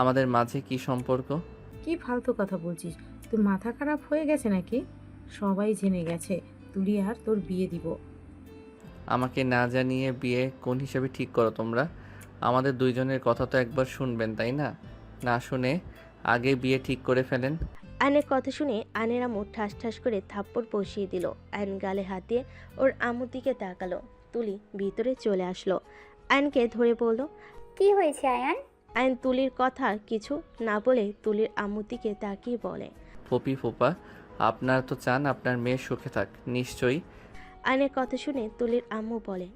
আমাদের মাঝে কি সম্পর্ক। কি ফালতু কথা বলছিস? তুই মাথা খারাপ হয়ে গেছে নাকি? সবাই জেনে গেছে তুলি আর তোর বিয়ে দিব। আমাকে না জানিয়ে বিয়ে কোন হিসাবে ঠিক করো তোমরা? আমাদের দুইজনের কথা তো একবার শুনবেন, তাই না? না শুনে আগে বিয়ে ঠিক করে ফেলেন। আয়নের কথা শুনে আয়নের আম্মু ঠাস ঠাস করে থাপ্পড় বসিয়ে দিল। আয়ন গালে হাত দিয়ে ওর আম্মুর দিকে তাকালো। তুলি ভিতরে চলে আসলো। আয়নকে ধরে বলল, কি হয়েছে আয়ান? আয়ন তুলির কথা কিছু না বলে তুলির আম্মুর দিকে তাকিয়ে বলে, ফুপি ফুপা, আপনার তো চান আপনার মেয়ে সুখে থাক নিশ্চয়ই। আয়নের কথা শুনে তুলির আম্মু বলে,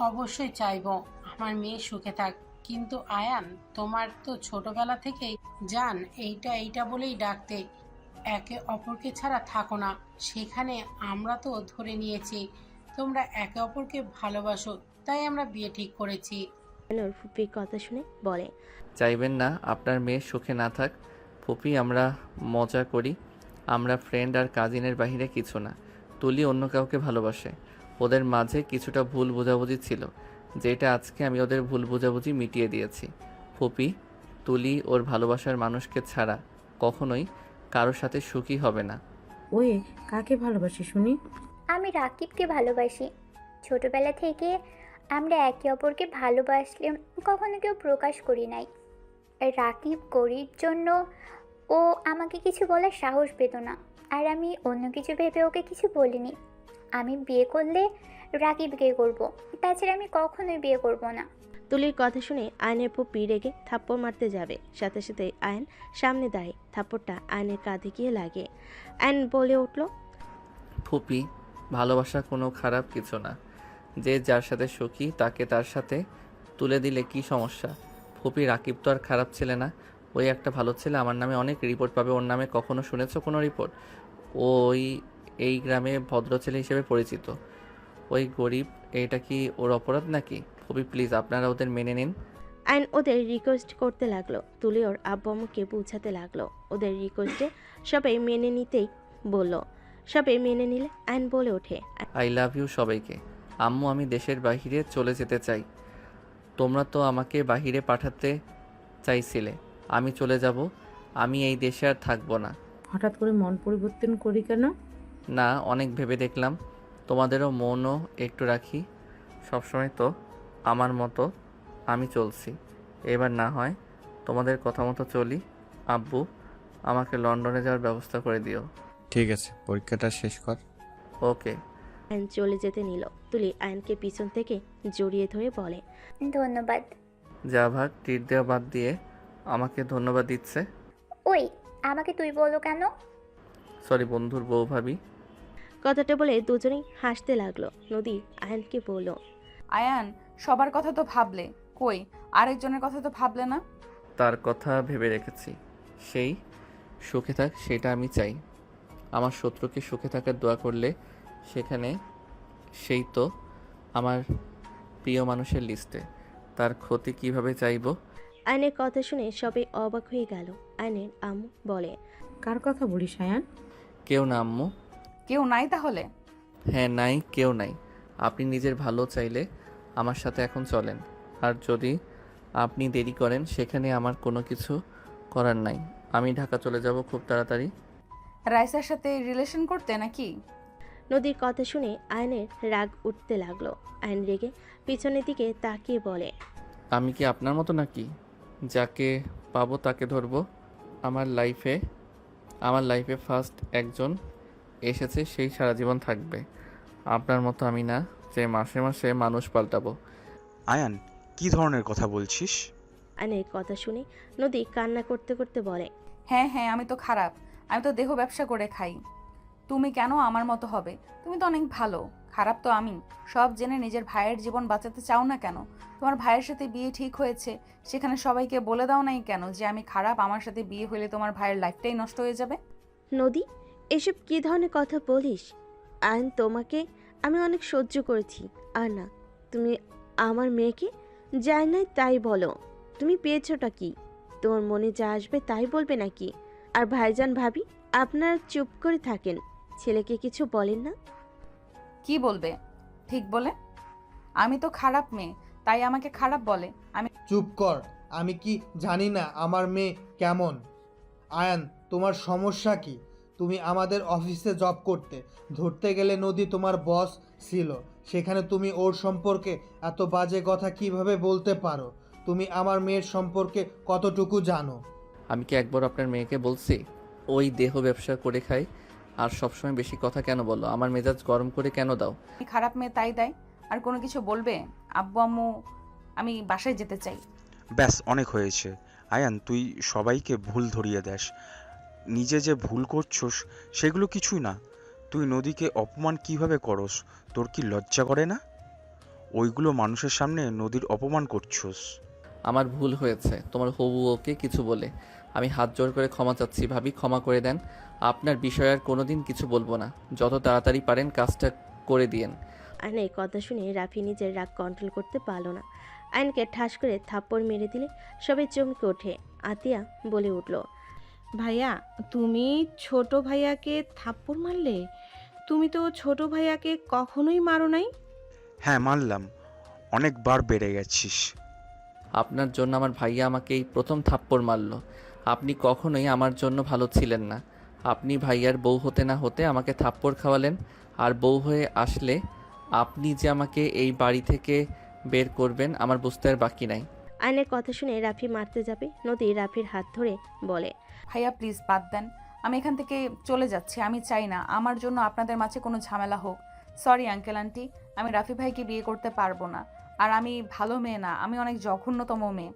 অবশ্যই চাইবো আমার মেয়ে সুখে থাক, কিন্তু আয়ান তোমার তো ছোটবেলা থেকেই জান এইটা এইটা বলেই ডাকতে, একে অপরকে ছাড়া থাকো না। সেখানে আমরা তো ধরে নিয়েছি তোমরা একে অপরকে ভালোবাসো, তাই আমরা বিয়ে ঠিক করেছি। আয়নের ফুপির কথা শুনে বলে, চাইবেন না আপনার মেয়ে সুখে না থাক? ফুপি আমরা মজা করি, আমরা ফ্রেন্ড আর কাজিনের বাহিরে কিছু না। তুলি অন্য কাউকে ভালোবাসে, ওদের মাঝে কিছুটা ভুল বোঝাবুঝি ছিল, যেটা আজকে আমি ওদের ভুল বোঝাবুঝি মিটিয়ে দিয়েছি। ফুপি, তুলি ওর ভালোবাসার মানুষকে ছাড়া কখনোই কারোর সাথে সুখী হবে না। ওই কাকে ভালোবাসি শুনি? আমি রাকিবকে ভালোবাসি। ছোটবেলা থেকে আমরা একে অপরকে ভালোবাসলে কখনো কেউ প্রকাশ করি নাই। রাকিব গরিব জন্য ও আমাকে কিছু বলার সাহস পেত না, আর আমি অন্য কিছু ভেবে ওকে কিছু বলিনি। আমি বিয়ে করলে রাকিবকে করব, তাছাড়া আমি কখনোই বিয়ে করব না। তুলির কথা শুনে আয়নের ফুপি রেগে থাপ্পড় মারতে যাবে, সাথে সাথে আয়ন সামনে দাঁড়িয়ে থাপ্পড়টা আয়নের কাঁধে গিয়ে লাগে। আয়ন বলে উঠল, ফুপি, ভালোবাসা কোনো খারাপ কিছু না। যে যার সাথে সুখী তাকে তার সাথে তুলে দিলে কি সমস্যা? ফুপি, রাকিব তো আর খারাপ ছেলে না, ওই একটা ভালো ছেলে। আমার নামে অনেক রিপোর্ট পাবে ওর নামে। কখনো শুনেছো কোনো রিপোর্ট? ওই এই গ্রামে ভদ্র ছেলে হিসেবে পরিচিত। ওই গরিব, এটা কি ওর অপরাধ নাকি? ফুপি প্লিজ আপনারা ওদের মেনে নিন। আয়ন ওদের রিকোয়েস্ট করতে লাগলো। তুলি ওর আব্বু আম্মুকে বোঝাতে লাগলো। ওদের রিকোয়েস্টে সবাই মেনে নিতেই বলল। সবাই মেনে নিলে আয়ন বলে ওঠে, আই লাভ ইউ সবাইকে। আম্মু, আমি দেশের বাইরে চলে যেতে চাই। তোমরা তো আমাকে বাইরে পাঠাতে চাইছিলে। আমি চলে যাব। আমি এই দেশে আর থাকবো না। হঠাৎ করে মন পরিবর্তন করি কেন? না, অনেক ভেবে দেখলাম তোমাদেরও মনও একটু রাখি। সবসময় তো আমার মতো আমি চলছি, এবার না হয় তোমাদের কথা মতো চলি। আব্বু, আমাকে লন্ডনে যাওয়ার ব্যবস্থা করে দিও। ঠিক আছে, পরীক্ষাটা শেষ কর। ওকে। আয়ন চলে যেতে নিল। তুলি আয়নকে পিছন থেকে জড়িয়ে ধরে বলে, ধন্যবাদ। যা ভাগ, ট্রিট দেওয়া বাদ দিয়ে আমাকে ধন্যবাদ দিচ্ছে। ওই, আমাকে তুই বলো কেন? সরি বন্ধুর বউ ভাবি। কথাটা বলে দুজনেই হাসতে লাগলো। নদী আয়নকে বলল, আয়ান, সবার কথা তো ভাবলে, কই আরেকজনের কথা তো ভাবলে না? তার কথা ভেবে রেখেছি। সেই সুখে থাক, সেটা আমি চাই। আমার শত্রুকে সুখে থাকার দোয়া করলে সেখানে সেই তো আমার প্রিয় মানুষের লিস্টে। তার ক্ষতি কিভাবে চাইবো? আয়নের কথা শুনে সবাই অবাক হয়ে গেল। আয়নের আম্মু বলে, কার কথা বলিস আয়ান? কেউ না আম্মু। কেউ নাই তাহলে? হ্যাঁ, নাই, কেউ নাই। আপনি নিজের ভালো চাইলে আমার সাথে এখন চলেন। আর যদি আপনি দেরি করেন, সেখানে আমার কোনো কিছু করার নাই। আমি ঢাকা চলে যাব খুব তাড়াতাড়ি। রাইসার সাথে রিলেশন করতে নাকি? নদীর কথা শুনে আয়নের রাগ উঠতে লাগলো। আয়ন রেগে পিছনের দিকে তাকিয়ে বলে, আমি কি আপনার মতো নাকি? যাকে পাবো তাকে ধরবো। আমার লাইফে ফার্স্ট একজন এসেছে, সেই সারা জীবন থাকবে। আপনার মতো আমি না যে মাসে মাসে মানুষ পাল্টাবো। আয়ান, কি ধরনের কথা বলছিস? আয়নের কথা শুনে নদী কান্না করতে করতে বলে, হ্যাঁ হ্যাঁ, আমি তো খারাপ। আমি তো দেহ ব্যবসা করে খাই। তুমি কেন আমার মতো হবে? তুমি তো অনেক ভালো। খারাপ তো আমি। সব জেনে নিজের ভাইয়ের জীবন বাঁচাতে চাও না কেন? তোমার ভাইয়ের সাথে বিয়ে ঠিক হয়েছে, সেখানে সবাইকে বলে দাও নাই কেন যে আমি খারাপ? আমার সাথে বিয়ে হলে তোমার ভাইয়ের লাইফটাই নষ্ট হয়ে যাবে। নদী, এসব কি ধরনের কথা বলিস? আয়ন, তোমাকে আমি অনেক সহ্য করেছি। আর না, তুমি আমার মেয়েকে যাই নাই তাই বলো। তুমি পেয়েছোটা কি? তোমার মনে যা আসবে তাই বলবে নাকি? আর ভাইজান ভাবি আপনারা চুপ করে থাকেন, ছেলেকে কিছু বলেন না? কি বলবে ঠিক বলে? আমি তো খারাপ মেয়ে, তাই আমাকে খারাপ বলে। আমি চুপ কর। আমি কি জানি না আমার মেয়ে কেমন? আয়ান, তোমার সমস্যা কি? তুমি আমাদের অফিসে জব করতে, ধরতে গেলে নদী তোমার বস ছিল, সেখানে তুমি ওর সম্পর্কে এত বাজে কথা কিভাবে বলতে পারো? তুমি আমার মেয়ের সম্পর্কে কতটুকু জানো? আমি কি একবার আপনার মেয়েকে বলছি ওই দেহ ব্যবসা করে খাই? আর সবসময় বেশি কথা কেন বলো? আমার মেজাজ গরম করে কেন দাও? খারাপ মেয়ে তাই দেয়। আর কোনো কিছু বলবে? আব্বু আম্মু, আমি বাসায় যেতে চাই। ব্যাস, অনেক হয়েছে। আয়ান, তুই সবাইকে ভুল ধরিয়ে দেস। নিজে যে ভুল করছোস সেগুলো কিছুই না। তুই নদীকে অপমান কিভাবে করস? তোর কি লজ্জা করে না? ওইগুলো মানুষের সামনে নদীর অপমান করছোস। আমার ভুল হয়েছে তোমার হবু ওকে কিছু বলে। আমি হাত জোর করে ক্ষমা চাচ্ছি ভাবি, ক্ষমা করে দেন। আপনার বিষয়ে আর কোনোদিন কিছু বলবো না। যত তাড়াতাড়ি পারেন কাজটা করে দিয়েন। আয়নের কথা শুনে রাফি নিজের রাগ কন্ট্রোল করতে পারল না। আয়নকে ঠাস করে থাপ্পড় মেরে দিলে সবাই চমকে ওঠে। আতিয়া বলে উঠল, ভাইয়া, তুমি ছোট ভাইয়াকে থাপ্পড় মারলে? তুমি তো ছোট ভাইয়াকে কখনোই মারো নাই। হ্যাঁ, মানলাম, অনেকবার বেড়ে গেছিস। আপনার জন্য আমার ভাইয়া আমাকে এই প্রথম থাপ্পড় মারলো। আপনি কখনোই আমার জন্য ভালো ছিলেন না। আপনি ভাইয়ার বউ হতে না হতে আমাকে থাপ্পড় খাওয়ালেন। আর বউ হয়ে আসলে আপনি যে আমাকে এই বাড়ি থেকে বের করবেন আমার বুঝতে আর বাকি নাই। আয়নের কথা শুনে রাফি মারতে যাবে, নদী রাফির হাত ধরে বলে, ভাইয়া প্লিজ বাদ দেন। আমি এখান থেকে চলে যাচ্ছি। আমি চাই না আমার জন্য আপনাদের মাঝে কোনো ঝামেলা হোক। সরি আঙ্কেল আন্টি, আমি রাফি ভাইকে বিয়ে করতে পারবো না। আর আমি ভালো মেয়ে না, আমি অনেক জঘন্যতম মেয়ে।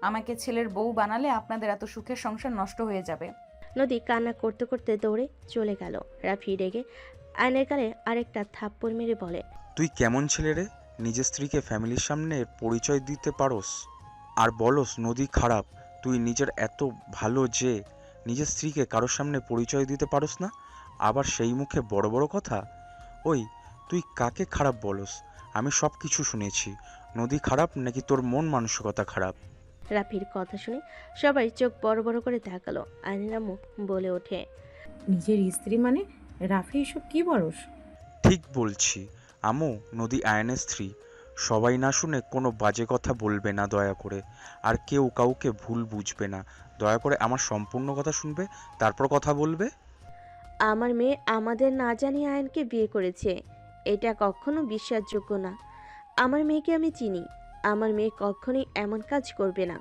আমাকে ছেলের বউ বানালে আপনাদের এত সুখের সংসার নষ্ট হয়ে যাবে। নদী কান্না করতে করতে দৌড়ে চলে গেল। রাফি রেগে আয়নের গালে আরেকটা থাপ্পড় মেরে বলে, তুই কেমন ছেলে রে? নিজের স্ত্রীকে ফ্যামিলির সামনে পরিচয় দিতে পারোস আর বলস নদী খারাপ? তুই নিজের এত ভালো যে নিজের স্ত্রীকে কারোর সামনে পরিচয় দিতে পারোস না, আবার সেই মুখে বড় বড় কথা। ওই, তুই কাকে খারাপ বলস? আমি সব কিছু শুনেছি। নদী খারাপ নাকি তোর মন মানসিকতা খারাপ? রাফির কথা শুনে সবাই চোখ বড় বড় করে তাকালো। আয়নের আম্মু বলে ওঠে, নিজের স্ত্রী মানে রাফি এসব কি বলস? ঠিক বলছি আমু, নদী আয়নের স্ত্রী। সবাই না শুনে কোনো বাজে কথা বলবে না দয়া করে, আর কেউ কাউকে ভুল বুঝবে না। দয়া করে আমার সম্পূর্ণ কথা শুনবে, তারপর কথা বলবে। আমার মেয়ে আমাদের না জানিয়ে আয়নকে বিয়ে করেছে, এটা কখনো বিশ্বাসযোগ্য না। আমার মেয়েকে আমি চিনি, আমার মেয়ে কখনোই এমন কাজ করবে না।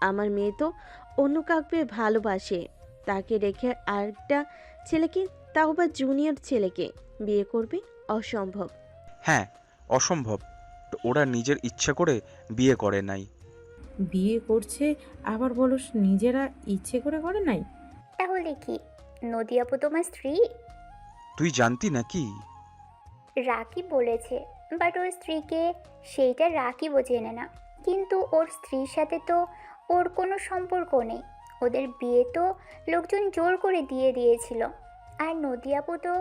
আমার মেয়ে তো অন্য কাউকে ভালোবাসে, তাকে রেখে আরেকটা ছেলেকে, তাও বা জুনিয়র ছেলেকে বিয়ে করবে? অসম্ভব। হ্যাঁ, অসম্ভব। ওরা নিজের ইচ্ছা করে বিয়ে করে নাই। বিয়ে করছে আবার বলস নিজেরা ইচ্ছে করে করে নাই? তাহলে কি নদী আপু তোমার স্ত্রী? তুই জানতি নাকি? রাকিব বলেছে, বাট ওর স্ত্রীকে সেইটা রাকিবও জেনে না। কিন্তু ওর স্ত্রীর সাথে তো ওর কোনো সম্পর্ক নেই। ওদের বিয়ে তো লোকজন জোর করে দিয়ে দিয়েছিল। আর নদী আপু তো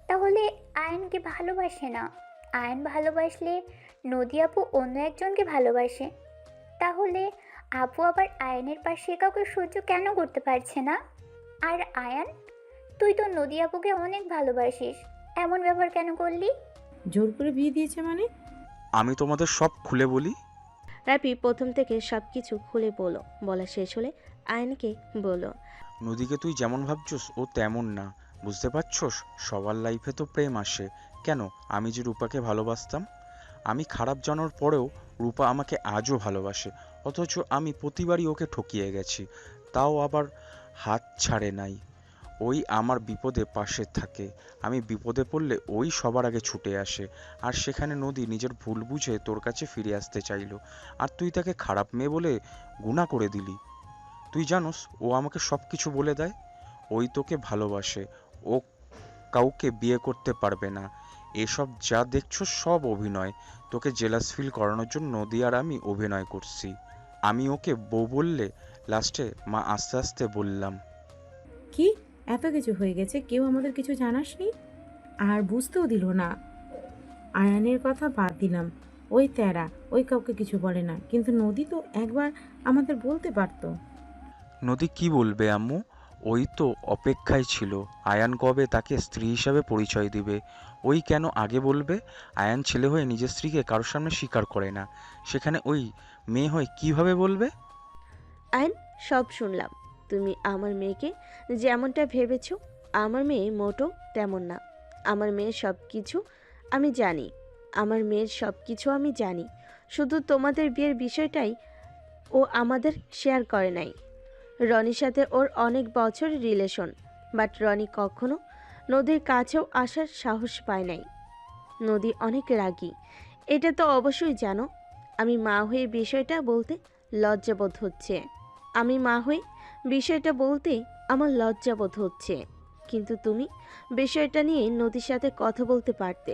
তাহলে আয়নকে ভালোবাসে না। আয়ন ভালোবাসলে নদী আপু অন্য একজনকে ভালোবাসে। তাহলে আপু আবার আয়নের পাশে কাউকে সহ্য কেন করতে পারছে না? আর আয়ান, তুই তো নদী আপুকে অনেক ভালোবাসিস, এমন ব্যবহার কেন করলি? জোর করে বিয়ে দিয়েছে মানে? আমি তোমাদের সব খুলে বলি। রাফি প্রথম থেকে সব কিছু খুলে বলা শেষ হলে আয়নকে বলো, নদীকে তুই যেমন ভাবছস ও তেমন না, বুঝতে পারছস? সবার লাইফে তো প্রেম আসে। কেন, আমি যে রূপাকে ভালোবাসতাম, আমি খারাপ জানার পরেও রূপা আমাকে আজও ভালোবাসে। অথচ আমি প্রতিবারই ওকে ঠকিয়ে গেছি, তাও আবার হাত ছাড়ে নাই। ওই আমার বিপদে পাশে থাকে, আমি বিপদে পড়লে ওই সবার আগে ছুটে আসে। আর সেখানে নদী নিজের ভুল বুঝে তোর কাছে ফিরে আসতে চাইলো, আর তুই তাকে খারাপ মেয়ে বলে গুণা করে দিলি। তুই জানোস ও আমাকে সব কিছু বলে দেয়, ওই তোকে ভালোবাসে, ও কাউকে বিয়ে করতে পারবে না। এসব যা দেখছো সব অভিনয়, তোকে জেলাস ফিল করানোর জন্য নদী আর আমি অভিনয় করছি। আমি ওকে বউ বললে লাস্টে মা আস্তে আস্তে বললাম। কি এত কিছু হয়ে গেছে, কেউ আমাদের কিছু জানাসনি? আর বুঝতেও দিল না? আয়ানের কথা বাদ দিলাম, ওই তেরা, ওই কাউকে কিছু বলে না, কিন্তু নদী তো একবার আমাদের বলতে পারতো। নদী কি বলবে আম্মু? ওই তো অপেক্ষায় ছিল আয়ান কবে তাকে স্ত্রী হিসাবে পরিচয় দিবে। ওই কেন আগে বলবে? আয়ান ছেলে হয়ে নিজের স্ত্রীকে কারোর সামনে স্বীকার করে না, সেখানে ওই মেয়ে হয়ে কিভাবে বলবে? আয়ন, সব শুনলাম। তুমি আমার মেয়েকে যেমনটা ভেবেছ, আমার মেয়ে মোটো তেমন না। আমার মেয়ের সব কিছু আমি জানি, আমার মেয়ের সব কিছু আমি জানি। শুধু তোমাদের বিয়ের বিষয়টাই ও আমাদের শেয়ার করে নাই। রনির সাথে ওর অনেক বছর রিলেশন, বাট রনি কখনো নদীর কাছেও আসার সাহস পায় নাই। নদী অনেক রাগী, এটা তো অবশ্যই জানো। আমি মা হয়ে বিষয়টা বলতে লজ্জাবোধ হচ্ছে। আমি মা হয়ে বিষয়টা বলতে আমার লজ্জাবোধ হচ্ছে। কিন্তু তুমি বিষয়টা নিয়ে নদীর সাথে কথা বলতে পারতে,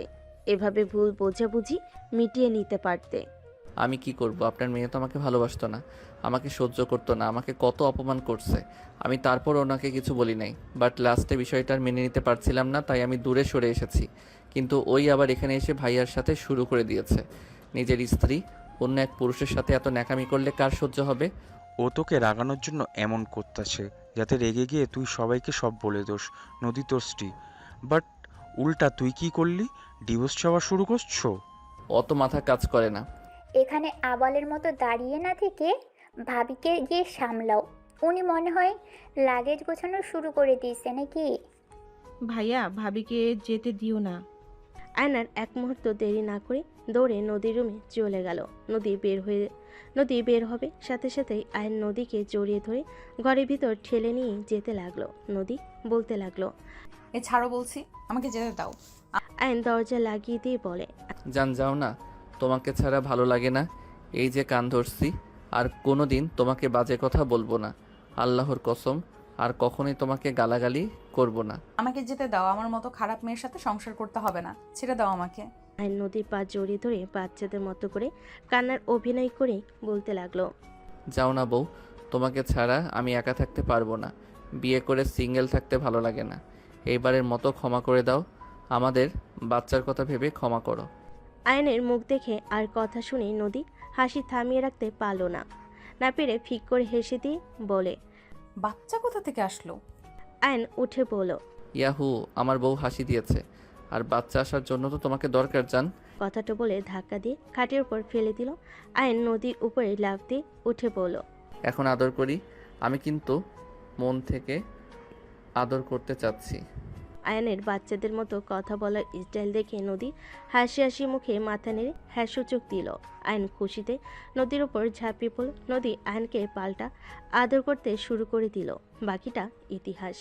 এভাবে ভুল বোঝাবুঝি মিটিয়ে নিতে পারতে। আমি কি করব? আপনার মেয়ে তো আমাকে ভালোবাসতো না, আমাকে সহ্য করতো না, আমাকে কত অপমান করছে। আমি তারপর ওনাকে কিছু বলি নাই, বাট লাস্টে বিষয়টা আর মেনে নিতে পারছিলাম না, তাই আমি দূরে সরে এসেছি। কিন্তু ওই আবার এখানে এসে ভাইয়ার সাথে শুরু করে দিয়েছে। নিজের স্ত্রী অন্য এক পুরুষের সাথে এত ন্যাকামি করলে কার সহ্য হবে? ও তোকে রাগানোর জন্য এমন করতেছে, যাতে রেগে গিয়ে তুই সবাইকে সব বলে দোস নদী তোর স্ত্রী। বাট উল্টা তুই কি করলি? ডিভোর্স চাওয়া শুরু করছো। অত মাথা কাজ করে না। এখানে আবালের মতো দাঁড়িয়ে না থেকে ভাবিকে গিয়ে সামলাও। উনি মনে হয় লাগেজ গোছানো শুরু করে দিয়েছে নাকি? ভাইয়া, ভাবিকে যেতে দিও না। আয়নার এক মুহূর্ত দেরি না করে দৌড়ে নদীর রুমে চলে গেল। নদী বের হবে সাথে সাথেই আয়ন নদীকে জড়িয়ে ধরে ঘরের ভিতর ঠেলে নিয়ে যেতে লাগলো। নদী বলতে লাগলো, এ ছাড়ো বলছি, আমাকে যেতে দাও। আয়ন দরজা লাগিয়ে দিয়ে বলে, জান যাও না, তোমাকে ছাড়া ভালো লাগে না। এই যে কান ধরছি, আর কোনো দিন তোমাকে বাজে কথা বলবো না, আল্লাহর কসম। আর কখনোই তোমাকে গালাগালি করব না। আমাকে যেতে দাও, আমার মতো খারাপ মেয়ের সাথে সংসার করতে হবে না, ছেড়ে দাও আমাকে। আয়ন নদীর পা জড়িয়ে ধরে বাচ্চাদের মতো করে কান্নার অভিনয় করে বলতে লাগলো, যাও না বউ, তোমাকে ছাড়া আমি একা থাকতে পারবো না। বিয়ে করে সিঙ্গেল থাকতে ভালো লাগে না। এইবারের মতো ক্ষমা করে দাও, আমাদের বাচ্চার কথা ভেবে ক্ষমা করো। আয়নের মুখ দেখে আর কথা শুনে নদী হাসি থামিয়ে রাখতে পারল না, না পেরে ফিক করে হেসে দিয়ে বলে, বাচ্চা কোথা থেকে আসলো? আয়ন উঠে বলল, ইয়াহু, আমার বউ হাসি দিয়েছে। আর বাচ্চা আসার জন্য তো তোমাকে দরকার জান। কথাটা বলে ধাক্কা দিয়ে খাটের উপর ফেলে দিল। আয়ান নদীর উপরে লাফ দিয়ে উঠে পড়ল। এখন আদর করি। আমি কিন্তু মন থেকে আদর করতে চাচ্ছি। আয়ানের বাচ্চাদের মতো কথা বলার স্টাইল দেখে নদী হাসি হাসি মুখে মাথা নেড়ে হ্যাঁ সূচক দিল। আয়ন খুশিতে নদীর উপর ঝাঁপিয়ে পড়ল। নদী আয়নকে পাল্টা আদর করতে শুরু করে দিল। বাকিটা ইতিহাস।